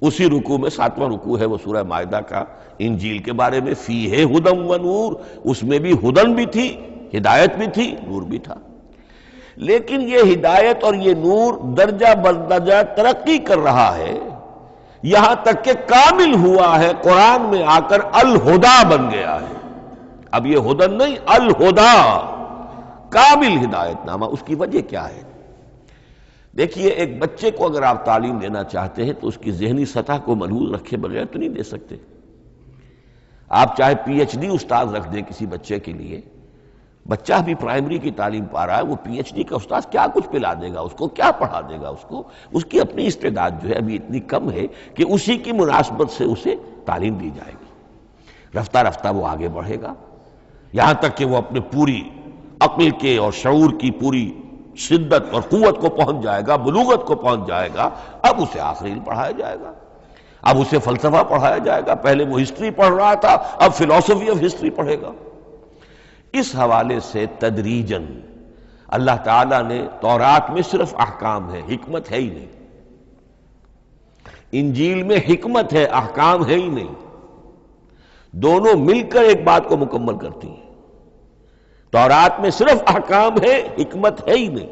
اسی رکوع میں 7واں رکوع ہے وہ سورہ مائدہ کا، انجیل کے بارے میں، فیہ ھدی و نور، اس میں بھی ہدن بھی تھی، ہدایت بھی تھی، نور بھی تھا۔ لیکن یہ ہدایت اور یہ نور درجہ بدرجہ ترقی کر رہا ہے، یہاں تک کہ کامل ہوا ہے، قرآن میں آ کر الہدا بن گیا ہے۔ اب یہ ہدن نہیں، الہدا، کامل ہدایت نامہ۔ اس کی وجہ کیا ہے؟ دیکھیے، ایک بچے کو اگر آپ تعلیم دینا چاہتے ہیں تو اس کی ذہنی سطح کو ملحوظ رکھے بغیر تو نہیں دے سکتے۔ آپ چاہے پی ایچ ڈی استاد رکھ دیں کسی بچے کے لیے، بچہ بھی پرائمری کی تعلیم پا رہا ہے، وہ پی ایچ ڈی کا استاذ کیا کچھ پلا دے گا اس کو، کیا پڑھا دے گا اس کو؟ اس کی اپنی استعداد جو ہے ابھی اتنی کم ہے کہ اسی کی مناسبت سے اسے تعلیم دی جائے گی، رفتہ رفتہ وہ آگے بڑھے گا، یہاں تک کہ وہ اپنے پوری عقل کے اور شعور کی پوری شدت اور قوت کو پہنچ جائے گا، بلوغت کو پہنچ جائے گا۔ اب اسے آخری علم پڑھایا جائے گا، اب اسے فلسفہ پڑھایا جائے گا، پہلے وہ ہسٹری پڑھ رہا تھا، اب فلسفی آف ہسٹری پڑھے گا۔ اس حوالے سے تدریجاً اللہ تعالیٰ نے تورات میں صرف احکام ہے، حکمت ہے ہی نہیں، انجیل میں حکمت ہے، احکام ہے ہی نہیں، دونوں مل کر ایک بات کو مکمل کرتی ہیں۔ تورات میں صرف احکام ہے، حکمت ہے ہی نہیں۔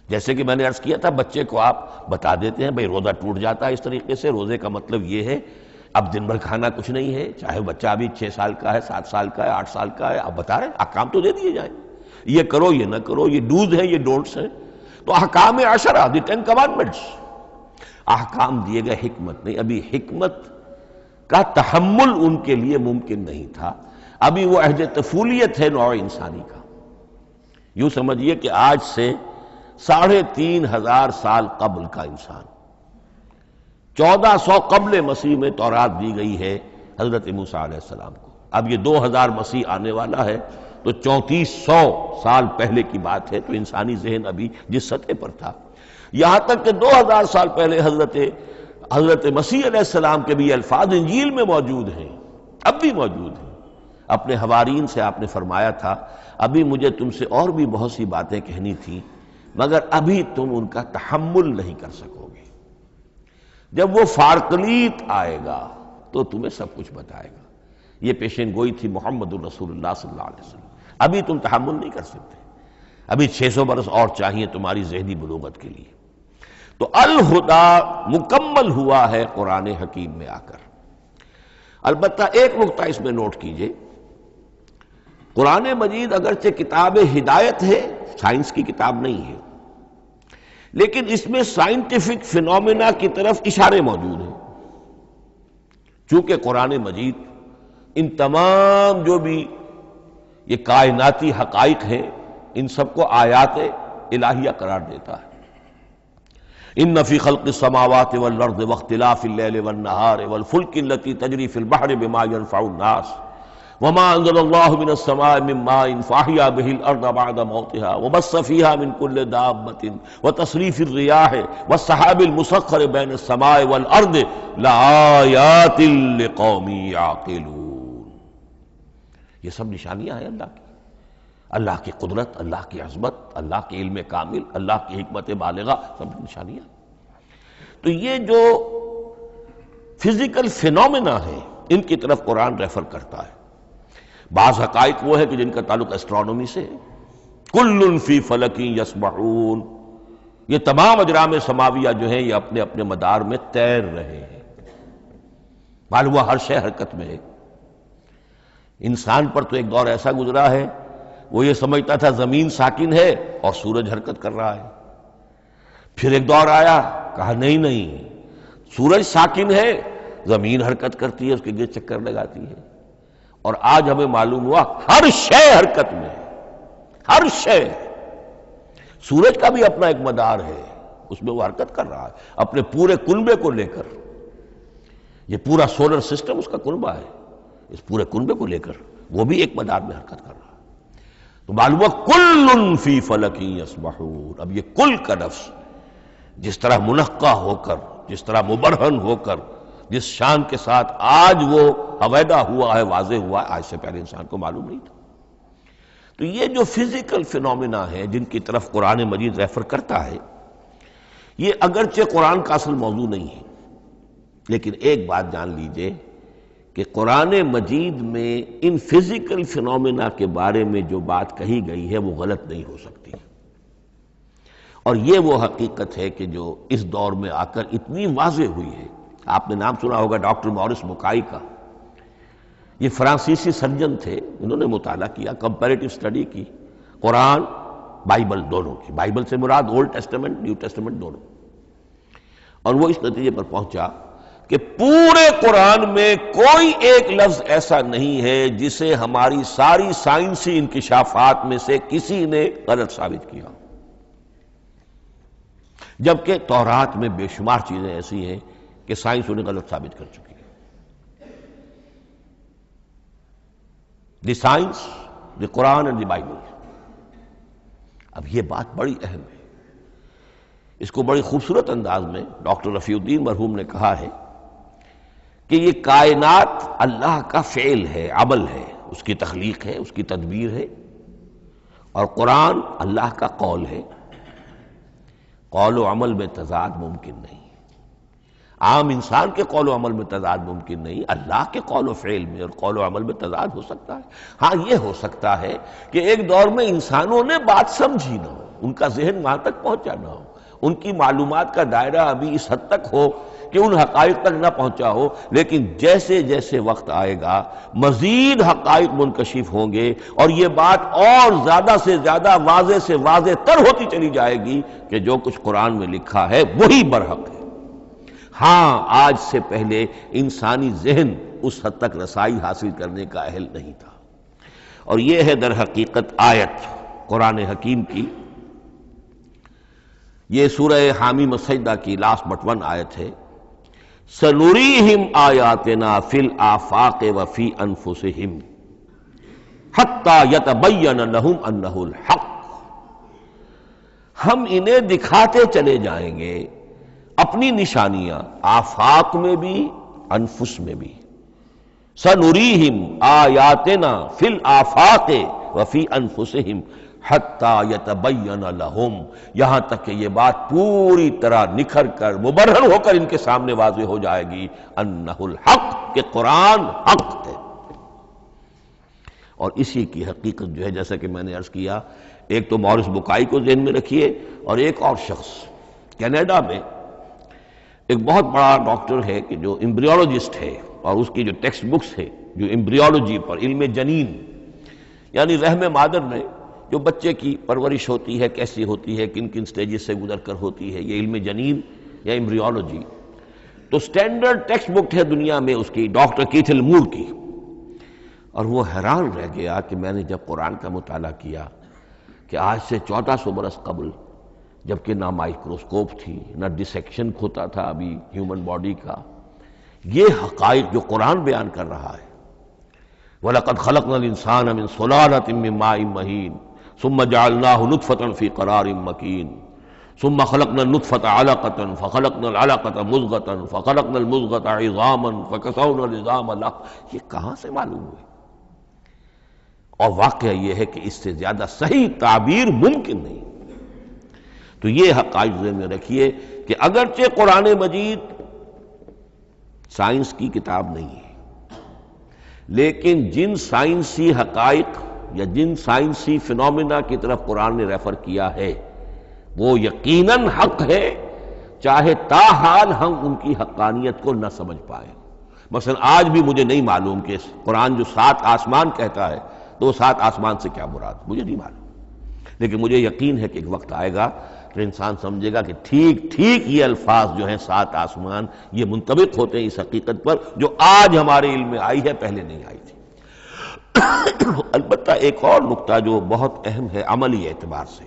جیسے کہ میں نے عرض کیا تھا، بچے کو آپ بتا دیتے ہیں بھئی روزہ ٹوٹ جاتا ہے اس طریقے سے، روزے کا مطلب یہ ہے اب دن بھر کھانا کچھ نہیں ہے، چاہے بچہ ابھی 6 سال کا ہے، 7 سال کا ہے، 8 سال کا ہے، آپ بتا رہے ہیں، احکام تو دے دیے جائیں، یہ کرو یہ نہ کرو، یہ ڈوز ہیں یہ ڈونٹس ہیں، تو احکام 10 دی 10 کمانڈمنٹس، احکام دیے گئے، حکمت نہیں۔ ابھی حکمت کا تحمل ان کے لیے ممکن نہیں تھا، ابھی وہ عہد طفولیت ہے نوع انسانی کا۔ یوں سمجھیے کہ آج سے 3500 سال قبل کا انسان، 1400 قبل مسیح میں تورات دی گئی ہے حضرت موسیٰ علیہ السلام کو، اب یہ 2000 مسیح آنے والا ہے تو 3400 سال پہلے کی بات ہے، تو انسانی ذہن ابھی جس سطح پر تھا، یہاں تک کہ 2000 سال پہلے حضرت حضرت مسیح علیہ السلام کے بھی الفاظ انجیل میں موجود ہیں، اب بھی موجود ہیں۔ اپنے حوارین سے آپ نے فرمایا تھا ابھی مجھے تم سے اور بھی بہت سی باتیں کہنی تھیں مگر ابھی تم ان کا تحمل نہیں کر سکو گے، جب وہ فارقلیت آئے گا تو تمہیں سب کچھ بتائے گا۔ یہ پیشین گوئی تھی محمد الرسول اللہ صلی اللہ علیہ وسلم۔ ابھی تم تحمل نہیں کر سکتے، ابھی 600 برس اور چاہیے تمہاری ذہنی بلوغت کے لیے۔ تو الہدا مکمل ہوا ہے قرآن حکیم میں آ کر۔ البتہ ایک نقطہ اس میں نوٹ کیجئے، قرآن مجید اگرچہ کتاب ہدایت ہے، سائنس کی کتاب نہیں ہے، لیکن اس میں سائنٹیفک فینومینا کی طرف اشارے موجود ہیں۔ چونکہ قرآن مجید ان تمام جو بھی یہ کائناتی حقائق ہیں ان سب کو آیات الہیہ قرار دیتا ہے۔ ان فی خلق السماوات والارض واختلاف اللیل والنہار والفلک التی تجری فی البحر بما ينفع الناس وما انزل اللہ من السماء من ماء فاحیا به الارض بعد موتها وبث فیها من کل دابۃ وتصریف الرياح والسحاب المسخر بین السماء والارض لآیات لقوم یعقلون۔ یہ سب نشانیاں ہیں اللہ کی، اللہ کی قدرت، اللہ کی عظمت، اللہ کے علم کامل، اللہ کی حکمت بالغہ، سب نشانیاں۔ تو یہ جو فزیکل فینومینا ہے ان کی طرف قرآن ریفر کرتا ہے۔ بعض حقائق وہ ہے کہ جن کا تعلق اسٹرانومی سے ہے، کل فی فلک یسبحون، یہ تمام اجرام سماویہ جو ہیں یہ اپنے اپنے مدار میں تیر رہے ہیں، معلوم ہوا ہر شے حرکت میں ہے۔ انسان پر تو ایک دور ایسا گزرا ہے وہ یہ سمجھتا تھا زمین ساکن ہے اور سورج حرکت کر رہا ہے، پھر ایک دور آیا کہا نہیں نہیں، سورج ساکن ہے، زمین حرکت کرتی ہے، اس کے گرد چکر لگاتی ہے، اور آج ہمیں معلوم ہوا ہر شے حرکت میں ہے، ہر شے۔ سورج کا بھی اپنا ایک مدار ہے، اس میں وہ حرکت کر رہا ہے اپنے پورے کنبے کو لے کر، یہ پورا سولر سسٹم اس کا کنبہ ہے، اس پورے کنبے کو لے کر وہ بھی ایک مدار میں حرکت کر رہا ہے۔ تو معلوم ہوا کل فی فلک یسبحون۔ اب یہ کل کا لفظ جس طرح منقع ہو کر، جس طرح مبرہن ہو کر، جس شان کے ساتھ آج وہ حویدا ہوا ہے، واضح ہوا ہے، آج سے پہلے انسان کو معلوم نہیں تھا۔ تو یہ جو فزیکل فینومینا ہے جن کی طرف قرآن مجید ریفر کرتا ہے، یہ اگرچہ قرآن کا اصل موضوع نہیں ہے، لیکن ایک بات جان لیجئے کہ قرآن مجید میں ان فزیکل فینومینا کے بارے میں جو بات کہی گئی ہے وہ غلط نہیں ہو سکتی، اور یہ وہ حقیقت ہے کہ جو اس دور میں آ کر اتنی واضح ہوئی ہے۔ آپ نے نام سنا ہوگا ڈاکٹر مورس بکائی کا، یہ فرانسیسی سرجن تھے، انہوں نے مطالعہ کیا، کمپیریٹیو اسٹڈی کی قرآن بائبل دونوں کی، بائبل سے مراد اولڈ ٹیسٹمنٹ نیو ٹیسٹمنٹ دونوں، اور وہ اس نتیجے پر پہنچا کہ پورے قرآن میں کوئی ایک لفظ ایسا نہیں ہے جسے ہماری ساری سائنسی انکشافات میں سے کسی نے غلط ثابت کیا، جبکہ تورات میں بے شمار چیزیں ایسی ہیں کہ سائنس انہیں غلط ثابت کر چکی ہے۔ The science, the Quran and the Bible. اب یہ بات بڑی اہم ہے، اس کو بڑی خوبصورت انداز میں ڈاکٹر رفیع الدین مرحوم نے کہا ہے کہ یہ کائنات اللہ کا فعل ہے، عمل ہے، اس کی تخلیق ہے، اس کی تدبیر ہے، اور قرآن اللہ کا قول ہے۔ قول و عمل میں تضاد ممکن نہیں، عام انسان کے قول و عمل میں تضاد ممکن نہیں، اللہ کے قول و فعل میں اور قول و عمل میں تضاد ہو سکتا ہے۔ ہاں یہ ہو سکتا ہے کہ ایک دور میں انسانوں نے بات سمجھی نہ ہو، ان کا ذہن وہاں تک پہنچا نہ ہو، ان کی معلومات کا دائرہ ابھی اس حد تک ہو کہ ان حقائق تک نہ پہنچا ہو، لیکن جیسے جیسے وقت آئے گا مزید حقائق منکشف ہوں گے اور یہ بات اور زیادہ سے زیادہ واضح سے واضح تر ہوتی چلی جائے گی کہ جو کچھ قرآن میں لکھا ہے وہی برحق ہے۔ ہاں آج سے پہلے انسانی ذہن اس حد تک رسائی حاصل کرنے کا اہل نہیں تھا، اور یہ ہے در حقیقت آیت قرآن حکیم کی۔ یہ سورہ حامیم السجدہ کی لاسٹ بٹ ون آیت ہے، سنریہم آیاتنا فی الآفاق وفی انفسہم حتی یتبین لہم انہ الحق۔ ہم انہیں دکھاتے چلے جائیں گے اپنی نشانیاں آفاق میں بھی انفس میں بھی. سنریہم آیاتنا فی الآفاق وفی انفسہم حتی یتبین لہم، یہاں تک کہ یہ بات پوری طرح نکھر کر مبرہن ہو کر ان کے سامنے واضح ہو جائے گی انہ الحق، کہ قرآن حق ہے. اور اسی کی حقیقت جو ہے جیسا کہ میں نے عرض کیا، ایک تو مورس بکائی کو ذہن میں رکھیے، اور ایک اور شخص کینیڈا میں ایک بہت بڑا ڈاکٹر ہے کہ جو امبریولوجسٹ ہے، اور اس کی جو ٹیکسٹ بکس ہے جو امبریولوجی پر، علم جنین، یعنی رحم مادر میں جو بچے کی پرورش ہوتی ہے کیسی ہوتی ہے، کن کن سٹیجز سے گزر کر ہوتی ہے، یہ علم جنین یا امبریولوجی. تو سٹینڈرڈ ٹیکسٹ بک ہے دنیا میں اس کی، ڈاکٹر کیتھل مور کی. اور وہ حیران رہ گیا کہ میں نے جب قرآن کا مطالعہ کیا کہ آج سے 1400 برس قبل، جبکہ نہ مائکروسکوپ تھی، نہ ڈسیکشن ہوتا تھا ابھی ہیومن باڈی کا، یہ حقائق جو قرآن بیان کر رہا ہے، وَلَقَدْ خَلَقْنَا الْإِنسَانَ مِنْ صُلَالَةٍ مِّن مَّاءٍ مَّهِينٍ ثُمَّ جَعَلْنَاهُ نُطْفَةً فِي قَرَارٍ مَّكِينٍ ثُمَّ خَلَقْنَا النُّطْفَةَ عَلَقَةً فَخَلَقْنَا الْعَلَقَةَ مُضْغَةً فَخَلَقْنَا الْمُضْغَةَ عِظَامًا فَكَسَوْنَا الْعِظَامَ لَحْمًا. یہ کہاں سے معلوم ہوئے؟ اور واقعہ یہ ہے کہ اس سے زیادہ صحیح تعبیر ممکن نہیں. تو یہ حقائق ذہن میں رکھیے کہ اگرچہ قرآن مجید سائنس کی کتاب نہیں ہے، لیکن جن سائنسی حقائق یا جن سائنسی فنومینا کی طرف قرآن نے ریفر کیا ہے وہ یقیناً حق ہے، چاہے تاحال ہم ان کی حقانیت کو نہ سمجھ پائیں. مثلا آج بھی مجھے نہیں معلوم کہ قرآن جو 7 آسمان کہتا ہے تو وہ 7 آسمان سے کیا مراد، مجھے نہیں معلوم. لیکن مجھے یقین ہے کہ ایک وقت آئے گا کہ انسان سمجھے گا کہ ٹھیک ٹھیک یہ الفاظ جو ہیں 7 آسمان، یہ منطبق ہوتے ہیں اس حقیقت پر جو آج ہمارے علم میں آئی ہے، پہلے نہیں آئی تھی. البتہ ایک اور نقطہ جو بہت اہم ہے عملی اعتبار سے،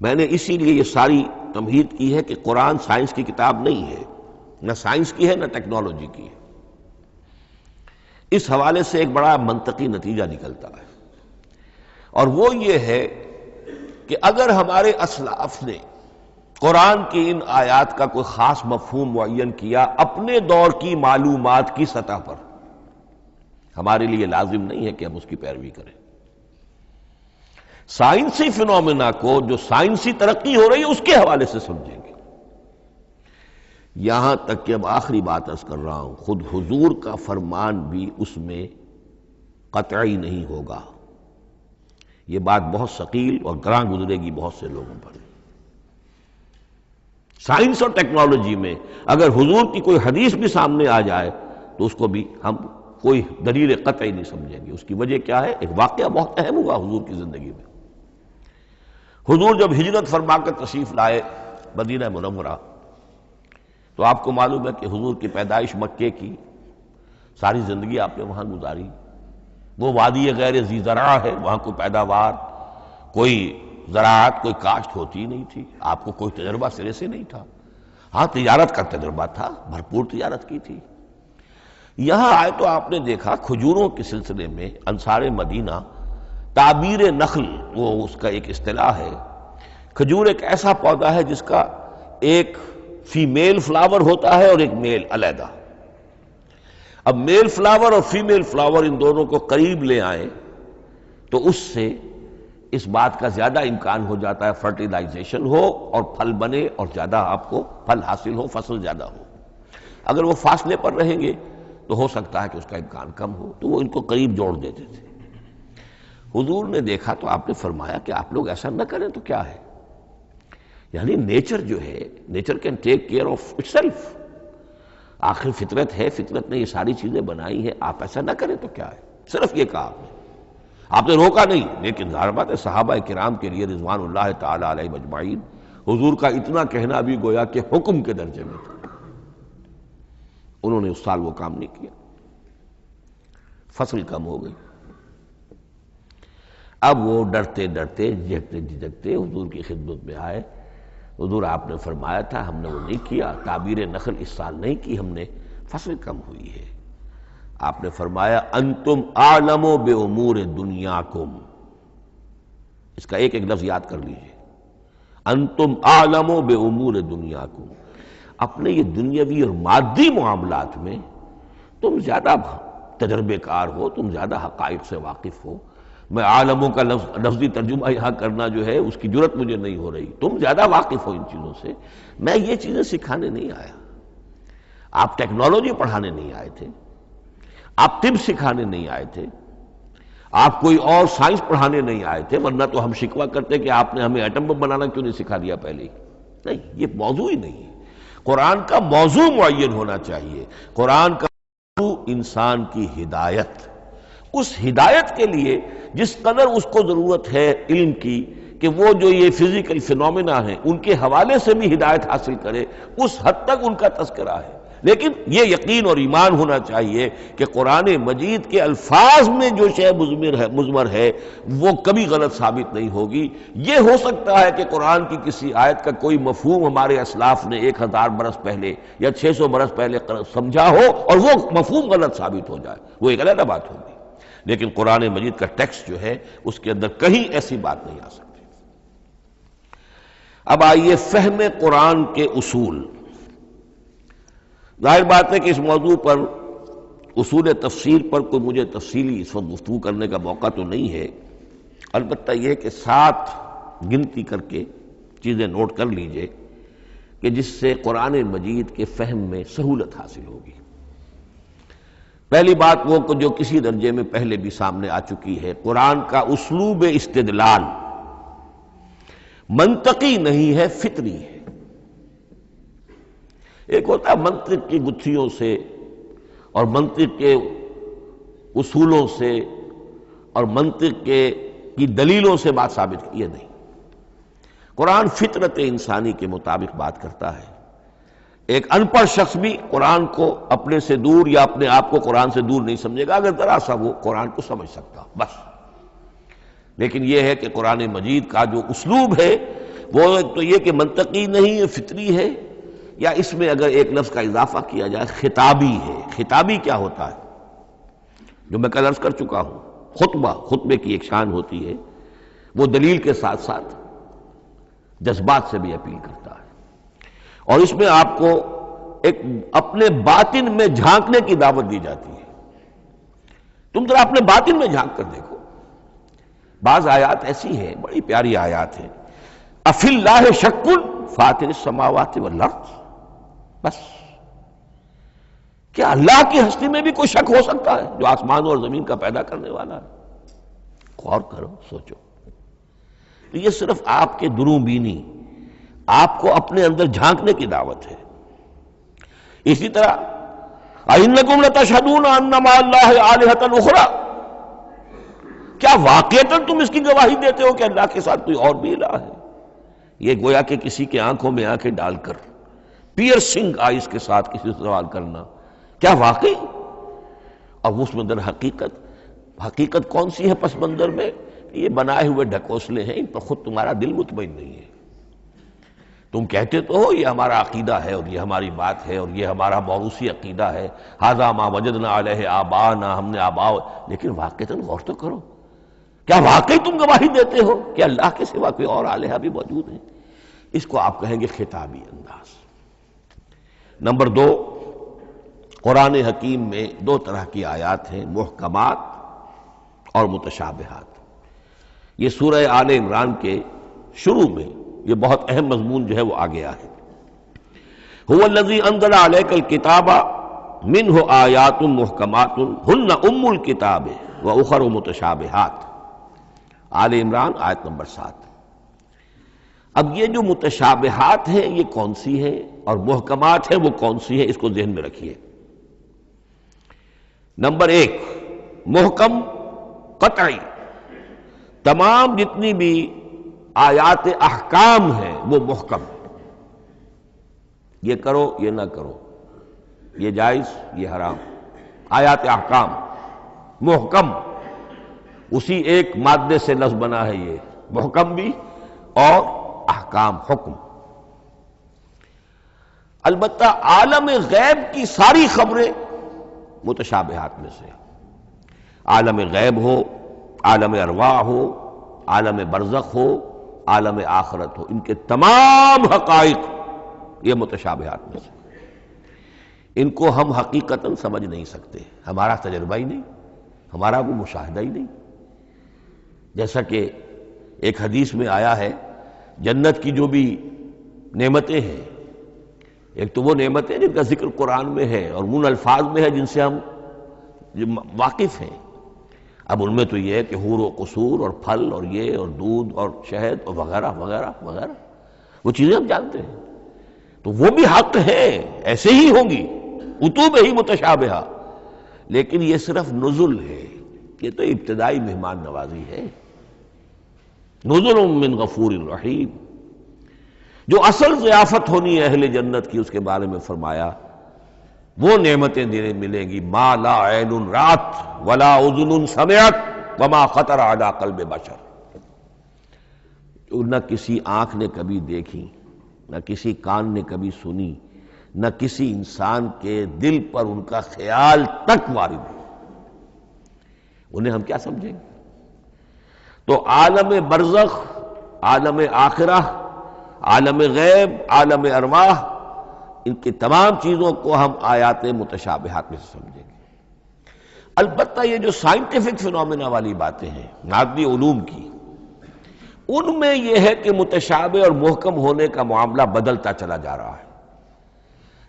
میں نے اسی لیے یہ ساری تمہید کی ہے کہ قرآن سائنس کی کتاب نہیں ہے، نہ سائنس کی ہے نہ ٹیکنالوجی کی ہے. اس حوالے سے ایک بڑا منطقی نتیجہ نکلتا ہے، اور وہ یہ ہے کہ اگر ہمارے اسلاف نے قرآن کی ان آیات کا کوئی خاص مفہوم معین کیا اپنے دور کی معلومات کی سطح پر، ہمارے لیے لازم نہیں ہے کہ ہم اس کی پیروی کریں. سائنسی فنومینا کو جو سائنسی ترقی ہو رہی ہے اس کے حوالے سے سمجھیں گے. یہاں تک کہ اب آخری بات عرض کر رہا ہوں، خود حضور کا فرمان بھی اس میں قطعی نہیں ہوگا. یہ بات بہت ثقیل اور گراں گزرے گی بہت سے لوگوں پر. سائنس اور ٹیکنالوجی میں اگر حضور کی کوئی حدیث بھی سامنے آ جائے تو اس کو بھی ہم کوئی دلیل قطعی نہیں سمجھیں گے. اس کی وجہ کیا ہے؟ ایک واقعہ بہت اہم ہوا حضور کی زندگی میں. حضور جب ہجرت فرما کر تشریف لائے مدینہ منورہ، تو آپ کو معلوم ہے کہ حضور کی پیدائش مکے کی، ساری زندگی آپ نے وہاں گزاری. وہ وادی غیر ذی زرع ہے، وہاں کوئی پیداوار، کوئی زراعت، کوئی کاشت ہوتی ہی نہیں تھی. آپ کو کوئی تجربہ سرے سے نہیں تھا. ہاں تجارت کا تجربہ تھا، بھرپور تجارت کی تھی. یہاں آئے تو آپ نے دیکھا کھجوروں کے سلسلے میں انصار مدینہ تعبیر نخل، وہ اس کا ایک اصطلاح ہے. کھجور ایک ایسا پودا ہے جس کا ایک فیمیل فلاور ہوتا ہے اور ایک میل علیحدہ. اب میل فلاور اور فیمیل فلاور ان دونوں کو قریب لے آئیں تو اس سے اس بات کا زیادہ امکان ہو جاتا ہے فرٹیلائزیشن ہو اور پھل بنے اور زیادہ آپ کو پھل حاصل ہو، فصل زیادہ ہو. اگر وہ فاصلے پر رہیں گے تو ہو سکتا ہے کہ اس کا امکان کم ہو، تو وہ ان کو قریب جوڑ دیتے تھے. حضور نے دیکھا تو آپ نے فرمایا کہ آپ لوگ ایسا نہ کریں تو کیا ہے، یعنی نیچر جو ہے، nature can take care of it self. آخر فطرت ہے، فطرت نے یہ ساری چیزیں بنائی ہیں، آپ ایسا نہ کریں تو کیا ہے. صرف یہ کہا آپ نے روکا نہیں. لیکن ظاہر بات ہے صحابہ کرام کے لیے رضوان اللہ تعالی علیہ مجمعین حضور کا اتنا کہنا بھی گویا کہ حکم کے درجے میں تھا. انہوں نے اس سال وہ کام نہیں کیا، فصل کم ہو گئی. اب وہ ڈرتے ڈرتے جھجکتے جھجکتے حضور کی خدمت میں آئے. حضور آپ نے فرمایا تھا ہم نے وہ نہیں کیا، تعبیر نخل اس سال نہیں کی ہم نے، فصل کم ہوئی ہے. آپ نے فرمایا انتم اعلم بامور دنیاکم. اس کا ایک ایک لفظ یاد کر لیجئے. انتم اعلم بامور دنیاکم، اپنے یہ دنیاوی اور مادی معاملات میں تم زیادہ تجربے کار ہو، تم زیادہ حقائق سے واقف ہو۔ میں عالموں کا لفظی ترجمہ یہاں کرنا جو ہے اس کی جرت مجھے نہیں ہو رہی، تم زیادہ واقف ہو ان چیزوں سے، میں یہ چیزیں سکھانے نہیں آیا۔ آپ ٹیکنالوجی پڑھانے نہیں آئے تھے، آپ طب سکھانے نہیں آئے تھے، آپ کوئی اور سائنس پڑھانے نہیں آئے تھے، ورنہ تو ہم شکوہ کرتے کہ آپ نے ہمیں ایٹم بم بنانا کیوں نہیں سکھا دیا پہلے ہی۔ نہیں، یہ موضوع ہی نہیں ہے۔ قرآن کا موضوع معین ہونا چاہیے۔ قرآن کا موضوع انسان کی ہدایت، اس ہدایت کے لیے جس قدر اس کو ضرورت ہے علم کی کہ وہ جو یہ فزیکل فینومینا ہیں ان کے حوالے سے بھی ہدایت حاصل کرے، اس حد تک ان کا تذکرہ ہے۔ لیکن یہ یقین اور ایمان ہونا چاہیے کہ قرآن مجید کے الفاظ میں جو شے مضمر ہے وہ کبھی غلط ثابت نہیں ہوگی۔ یہ ہو سکتا ہے کہ قرآن کی کسی آیت کا کوئی مفہوم ہمارے اسلاف نے 1000 برس پہلے یا 600 برس پہلے سمجھا ہو اور وہ مفہوم غلط ثابت ہو جائے، وہ ایک علیحدہ بات ہوگی، لیکن قرآن مجید کا ٹیکسٹ جو ہے اس کے اندر کہیں ایسی بات نہیں آ سکتی۔ اب آئیے فہم قرآن کے اصول۔ ظاہر بات ہے کہ اس موضوع پر اصول تفسیر پر کوئی مجھے تفصیلی اس وقت گفتگو کرنے کا موقع تو نہیں ہے، البتہ یہ کہ 7 گنتی کر کے چیزیں نوٹ کر لیجئے کہ جس سے قرآن مجید کے فہم میں سہولت حاصل ہوگی۔ پہلی بات وہ جو کسی درجے میں پہلے بھی سامنے آ چکی ہے، قرآن کا اسلوب استدلال منطقی نہیں ہے، فطری ہے۔ ایک ہوتا ہے منطق کی گتھیوں سے اور منطق کے اصولوں سے اور منطق کی دلیلوں سے بات ثابت کی، یہ نہیں۔ قرآن فطرت انسانی کے مطابق بات کرتا ہے۔ ایک ان پڑھ شخص بھی قرآن کو اپنے سے دور یا اپنے آپ کو قرآن سے دور نہیں سمجھے گا اگر ذرا سا وہ قرآن کو سمجھ سکتا بس۔ لیکن یہ ہے کہ قرآن مجید کا جو اسلوب ہے وہ ایک تو یہ کہ منطقی نہیں ہے، فطری ہے، یا اس میں اگر ایک لفظ کا اضافہ کیا جائے خطابی ہے۔ خطابی کیا ہوتا ہے؟ جو میں کل عرض کر چکا ہوں، خطبے کی ایک شان ہوتی ہے، وہ دلیل کے ساتھ ساتھ جذبات سے بھی اپیل کرتا ہے، اور اس میں آپ کو ایک اپنے باطن میں جھانکنے کی دعوت دی جاتی ہے۔ تم ذرا اپنے باطن میں جھانک کر دیکھو۔ بعض آیات ایسی ہیں، بڑی پیاری آیات ہیں، افی اللہ شک فاطر السماوات والارض، بس کیا اللہ کی ہستی میں بھی کوئی شک ہو سکتا ہے جو آسمان اور زمین کا پیدا کرنے والا ہے؟ غور کرو، سوچو۔ یہ صرف آپ کے دروں بینی، آپ کو اپنے اندر جھانکنے کی دعوت ہے۔ اسی طرح اَإِنَّكُمْ لَتَشْهَدُونَ أَنَّ مَعَ اللَّهِ آلِهَةً أُخْرَىٰ، کیا واقعتاً تم اس کی گواہی دیتے ہو کہ اللہ کے ساتھ کوئی اور بھی الہ ہے؟ یہ گویا کہ کسی کے آنکھوں میں آنکھیں ڈال کر پیئرسنگ آئیز کے ساتھ کسی سے سوال کرنا، کیا واقعی؟ اور اس میں در حقیقت کون سی ہے پس منظر میں؟ یہ بنائے ہوئے ڈھکوسلے ہیں، ان پر خود تمہارا دل مطمئن نہیں ہے۔ تم کہتے تو ہو یہ ہمارا عقیدہ ہے اور یہ ہماری بات ہے اور یہ ہمارا موروثی عقیدہ ہے، ھذا ما وجدنا علیہ آباءنا، ہم نے آباء، لیکن واقعتاً غور تو کرو، کیا واقعی تم گواہی دیتے ہو کہ اللہ کے سوا کوئی اور الہ بھی موجود ہے؟ اس کو آپ کہیں گے خطابی انداز۔ نمبر 2، قرآن حکیم میں 2 طرح کی آیات ہیں، محکمات اور متشابہات۔ یہ سورہ آل عمران کے شروع میں یہ بہت اہم مضمون جو ہے وہ آ گیا ہے۔ هو الذی انزل علیک الکتاب منہ آیات محکمات ہن ام الکتاب واخر متشابہات، آل عمران آیت نمبر 7۔ اب یہ جو متشابہات ہیں یہ کون سی ہیں اور محکمات ہیں وہ کون سی ہیں، اس کو ذہن میں رکھیے۔ نمبر 1، محکم قطعی، تمام جتنی بھی آیات احکام ہیں وہ محکم ہیں، یہ کرو یہ نہ کرو، یہ جائز یہ حرام، آیات احکام محکم، اسی ایک مادے سے لفظ بنا ہے یہ محکم بھی اور احکام حکم۔ البتہ عالم غیب کی ساری خبریں متشابہات میں سے، عالم غیب ہو، عالم ارواح ہو، عالم برزخ ہو، عالم آخرت ہو، ان کے تمام حقائق یہ متشابہات میں سے، ان کو ہم حقیقتاً سمجھ نہیں سکتے، ہمارا تجربہ ہی نہیں، ہمارا وہ مشاہدہ ہی نہیں۔ جیسا کہ ایک حدیث میں آیا ہے، جنت کی جو بھی نعمتیں ہیں، ایک تو وہ نعمتیں جن کا ذکر قرآن میں ہے اور ان الفاظ میں ہے جن سے ہم واقف ہیں۔ اب ان میں تو یہ ہے کہ حور و قصور اور پھل اور یہ اور دودھ اور شہد اور وغیرہ وغیرہ وغیرہ، وہ چیزیں ہم جانتے ہیں، تو وہ بھی حق ہے، ایسے ہی ہوں گی، اتوب ہی متشابہہ، لیکن یہ صرف نزل ہے، یہ تو ابتدائی مہمان نوازی ہے۔ نزل من غفور رحیم، جو اصل ضیافت ہونی ہے اہل جنت کی، اس کے بارے میں فرمایا وہ نعمتیں دینے ملیں گی، ما لا عین رات ولا اذن سمعت وما خطر علی قلب بشر، جو نہ کسی آنکھ نے کبھی دیکھی، نہ کسی کان نے کبھی سنی، نہ کسی انسان کے دل پر ان کا خیال تک وارد ہو، انہیں ہم کیا سمجھیں گے؟ تو عالم برزخ، عالم آخرہ، عالم غیب، عالم ارواح، ان کی تمام چیزوں کو ہم آیات متشابہات میں سے سمجھیں گے۔ البتہ یہ جو سائنٹیفک فینومینا والی باتیں ہیں مادی علوم کی، ان میں یہ ہے کہ متشابہ اور محکم ہونے کا معاملہ بدلتا چلا جا رہا ہے۔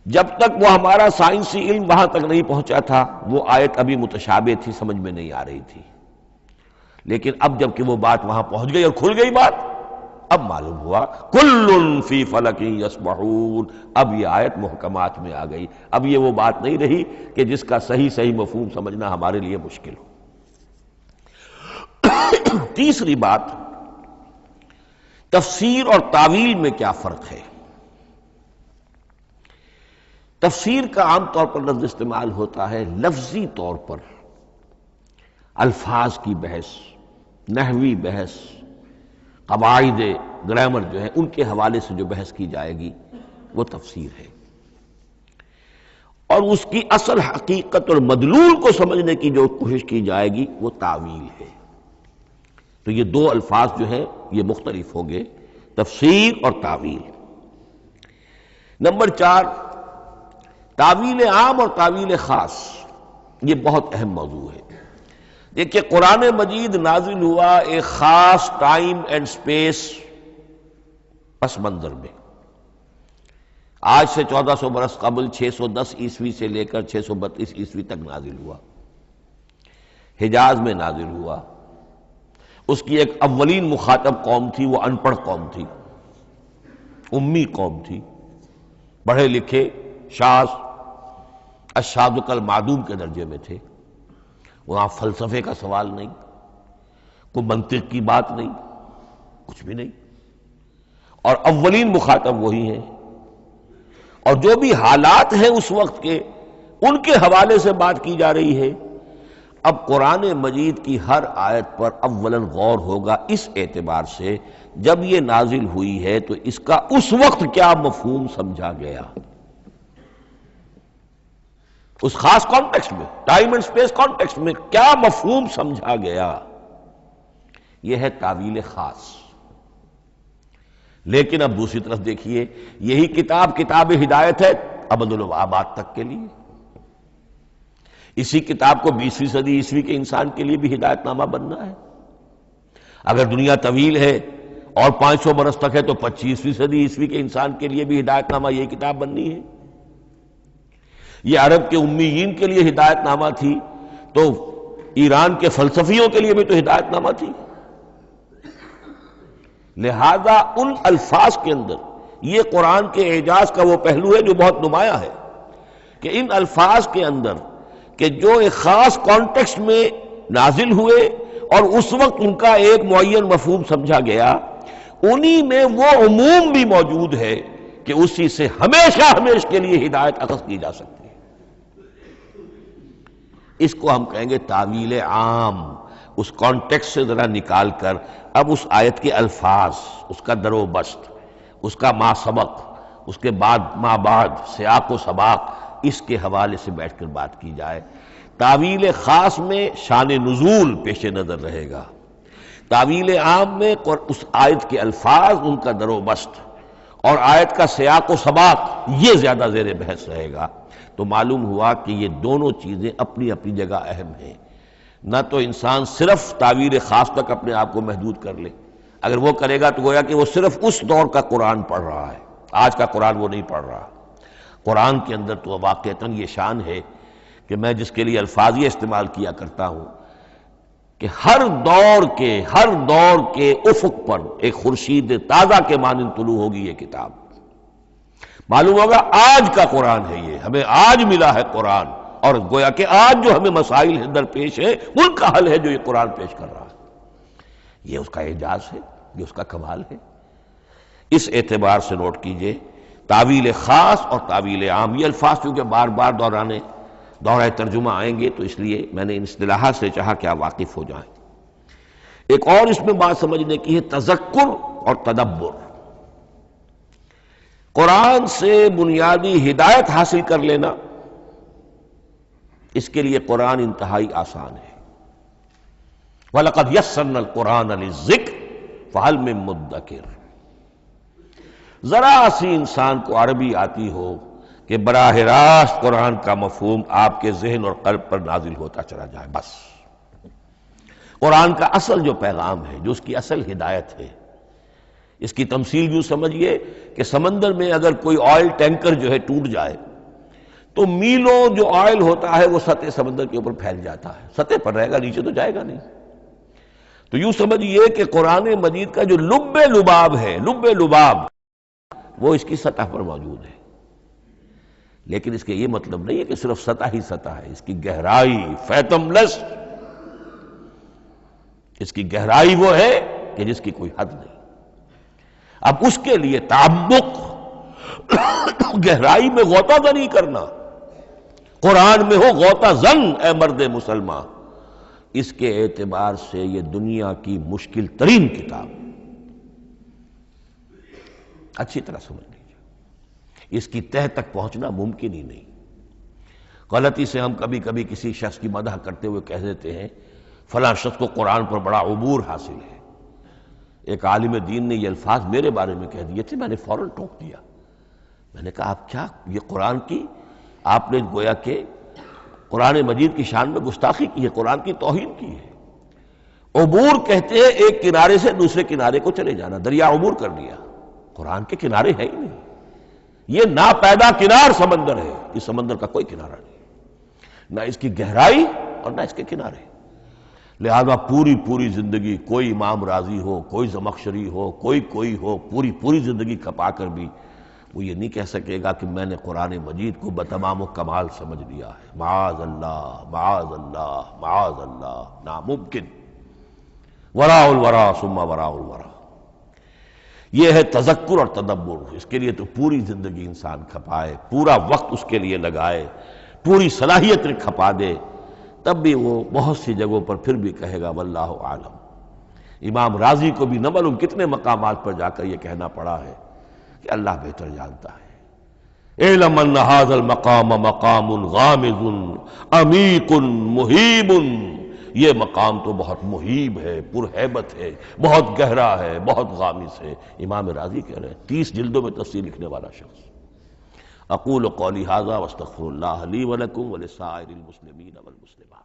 جب تک وہ ہمارا سائنسی علم وہاں تک نہیں پہنچا تھا، وہ آیت ابھی متشابہ تھی، سمجھ میں نہیں آ رہی تھی، لیکن اب جب کہ وہ بات وہاں پہنچ گئی اور کھل گئی بات، اب معلوم ہوا کل فی فلک یسبحون، اب یہ آیت محکمات میں آ گئی، اب یہ وہ بات نہیں رہی کہ جس کا صحیح مفہوم سمجھنا ہمارے لیے مشکل ہو۔ تیسری بات، تفسیر اور تعویل میں کیا فرق ہے؟ تفسیر کا عام طور پر لفظ استعمال ہوتا ہے لفظی طور پر، الفاظ کی بحث، نحوی بحث، قواعد گرامر جو ہے ان کے حوالے سے جو بحث کی جائے گی وہ تفسیر ہے، اور اس کی اصل حقیقت اور مدلول کو سمجھنے کی جو کوشش کی جائے گی وہ تعویل ہے۔ تو یہ دو الفاظ جو ہیں یہ مختلف ہوں گے، تفسیر اور تعویل۔ نمبر 4، تعویل عام اور تعویل خاص، یہ بہت اہم موضوع ہے۔ دیکھیے قرآن مجید نازل ہوا ایک خاص ٹائم اینڈ سپیس پس منظر میں، آج سے 1400 برس قبل 610 عیسوی سے لے کر 632 عیسوی تک نازل ہوا، حجاز میں نازل ہوا۔ اس کی ایک اولین مخاطب قوم تھی، وہ ان پڑھ قوم تھی، امی قوم تھی، پڑھے لکھے شاذ الشاذ کالمعدوم کے درجے میں تھے، وہاں فلسفے کا سوال نہیں، کوئی منطق کی بات نہیں، کچھ بھی نہیں، اور اولین مخاطب وہی ہیں، اور جو بھی حالات ہیں اس وقت کے ان کے حوالے سے بات کی جا رہی ہے۔ اب قرآن مجید کی ہر آیت پر اولاً غور ہوگا اس اعتبار سے، جب یہ نازل ہوئی ہے تو اس کا اس وقت کیا مفہوم سمجھا گیا، اس خاص کانٹیکسٹ میں، ٹائم اینڈ سپیس کانٹیکسٹ میں کیا مفہوم سمجھا گیا، یہ ہے تعویل خاص۔ لیکن اب دوسری طرف دیکھیے، یہی کتاب کتاب ہدایت ہے ابد الآباد تک کے لیے، اسی کتاب کو 20ویں صدی عیسوی کے انسان کے لیے بھی ہدایت نامہ بننا ہے۔ اگر دنیا طویل ہے اور 500 برس تک ہے تو 25ویں صدی عیسوی کے انسان کے لیے بھی ہدایت نامہ یہی کتاب بننی ہے۔ یہ عرب کے امیین کے لیے ہدایت نامہ تھی تو ایران کے فلسفیوں کے لیے بھی تو ہدایت نامہ تھی۔ لہذا ان الفاظ کے اندر یہ قرآن کے اعجاز کا وہ پہلو ہے جو بہت نمایاں ہے، کہ ان الفاظ کے اندر کہ جو ایک خاص کانٹیکسٹ میں نازل ہوئے اور اس وقت ان کا ایک معین مفہوم سمجھا گیا، انہی میں وہ عموم بھی موجود ہے کہ اسی سے ہمیشہ ہمیشہ کے لیے ہدایت اخذ کی جا سکتی ہے۔ اس کو ہم کہیں گے تعویل عام، اس کانٹیکسٹ سے ذرا نکال کر اب اس آیت کے الفاظ، اس کا در و بست، اس کا ما سبق، اس کے بعد ما بعد، سیاق و سباق، اس کے حوالے سے بیٹھ کر بات کی جائے۔ تعویل خاص میں شان نزول پیش نظر رہے گا، تعویل عام میں اس آیت کے الفاظ، ان کا در و بست اور آیت کا سیاق و سباق، یہ زیادہ زیر بحث رہے گا۔ تو معلوم ہوا کہ یہ دونوں چیزیں اپنی اپنی جگہ اہم ہیں۔ نہ تو انسان صرف تعویل خاص تک اپنے آپ کو محدود کر لے، اگر وہ کرے گا تو گویا کہ وہ صرف اس دور کا قرآن پڑھ رہا ہے، آج کا قرآن وہ نہیں پڑھ رہا۔ قرآن کے اندر تو واقعتاً یہ شان ہے کہ میں جس کے لیے الفاظ یہ استعمال کیا کرتا ہوں کہ ہر دور کے افق پر ایک خورشید تازہ کے مانند طلوع ہوگی یہ کتاب۔ معلوم ہوگا آج کا قرآن ہے، یہ ہمیں آج ملا ہے قرآن، اور گویا کہ آج جو ہمیں مسائل اندر پیش ہے ان کا حل ہے جو یہ قرآن پیش کر رہا ہے۔ یہ اس کا اعجاز ہے، یہ اس کا کمال ہے۔ اس اعتبار سے نوٹ کیجئے تعویل خاص اور تعویل عام، یہ الفاظ کیونکہ بار بار دورہ ترجمہ آئیں گے تو اس لیے میں نے ان اصطلاحات سے چاہا کہ آپ واقف ہو جائیں۔ ایک اور اس میں بات سمجھنے کی ہے تذکر اور تدبر۔ قرآن سے بنیادی ہدایت حاصل کر لینا، اس کے لیے قرآن انتہائی آسان ہے۔ وَلَقَدْ يَسَّرْنَا الْقُرْآنَ لِلذِّكْرِ فَهَلْ مِن مُدَّكِرٍ۔ ذرا سی انسان کو عربی آتی ہو کہ براہ راست قرآن کا مفہوم آپ کے ذہن اور قلب پر نازل ہوتا چلا جائے، بس قرآن کا اصل جو پیغام ہے، جو اس کی اصل ہدایت ہے، اس کی تمثیل یوں سمجھیے کہ سمندر میں اگر کوئی آئل ٹینکر جو ہے ٹوٹ جائے تو میلوں جو آئل ہوتا ہے وہ سطح سمندر کے اوپر پھیل جاتا ہے، سطح پر رہے گا، نیچے تو جائے گا نہیں۔ تو یوں سمجھیے کہ قرآن مجید کا جو لب لباب ہے، لب لباب، وہ اس کی سطح پر موجود ہے، لیکن اس کے یہ مطلب نہیں ہے کہ صرف سطح ہی سطح ہے، اس کی گہرائی فیتم لس، اس کی گہرائی وہ ہے کہ جس کی کوئی حد نہیں۔ اب اس کے لیے تعمق، گہرائی میں غوطہ زنی کرنا، قرآن میں ہو غوطہ زن اے مرد مسلمان، اس کے اعتبار سے یہ دنیا کی مشکل ترین کتاب، اچھی طرح سمجھ لیجیے، اس کی تہ تک پہنچنا ممکن ہی نہیں۔ غلطی سے ہم کبھی کبھی کسی شخص کی مدح کرتے ہوئے کہہ دیتے ہیں فلاں شخص کو قرآن پر بڑا عبور حاصل ہے۔ ایک عالم دین نے یہ الفاظ میرے بارے میں کہہ دیے تھے، میں نے فوراً ٹوک دیا۔ میں نے کہا آپ کیا، یہ قرآن کی آپ نے گویا کہ قرآن مجید کی شان میں گستاخی کی ہے، قرآن کی توہین کی ہے۔ عبور کہتے ہیں ایک کنارے سے دوسرے کنارے کو چلے جانا، دریا عبور کر لیا، قرآن کے کنارے ہے ہی نہیں، یہ ناپیدا کنار سمندر ہے، اس سمندر کا کوئی کنارہ نہیں، نہ اس کی گہرائی اور نہ اس کے کنارے۔ لہذا پوری زندگی کوئی امام راضی ہو، کوئی زمخشری ہو، کوئی ہو، پوری زندگی کھپا کر بھی وہ یہ نہیں کہہ سکے گا کہ میں نے قرآن مجید کو بتمام و کمال سمجھ لیا ہے۔ معاذ اللہ، معاذ اللہ، معاذ اللہ، ناممکن۔ وراء الورا ثم وراء الورا، یہ ہے تذکر اور تدبر۔ اس کے لیے تو پوری زندگی انسان کھپائے، پورا وقت اس کے لیے لگائے، پوری صلاحیت کھپا دے، تب بھی وہ بہت سی جگہوں پر پھر بھی کہے گا واللہ عالم۔ امام رازی کو بھی نہ معلوم کتنے مقامات پر جا کر یہ کہنا پڑا ہے کہ اللہ بہتر جانتا ہے۔ اعلم ان ھذا المقام مقام غامض عمیق محیب، یہ مقام تو بہت محیب ہے، پرہیبت ہے، بہت گہرا ہے، بہت غامض ہے۔ امام رازی کہہ رہے ہیں، 30 جلدوں میں تفسیر لکھنے والا شخص۔ اقول قولی ھذا واستغفر اللہ لی ولکم ولسائر المسلمین والمسلمات۔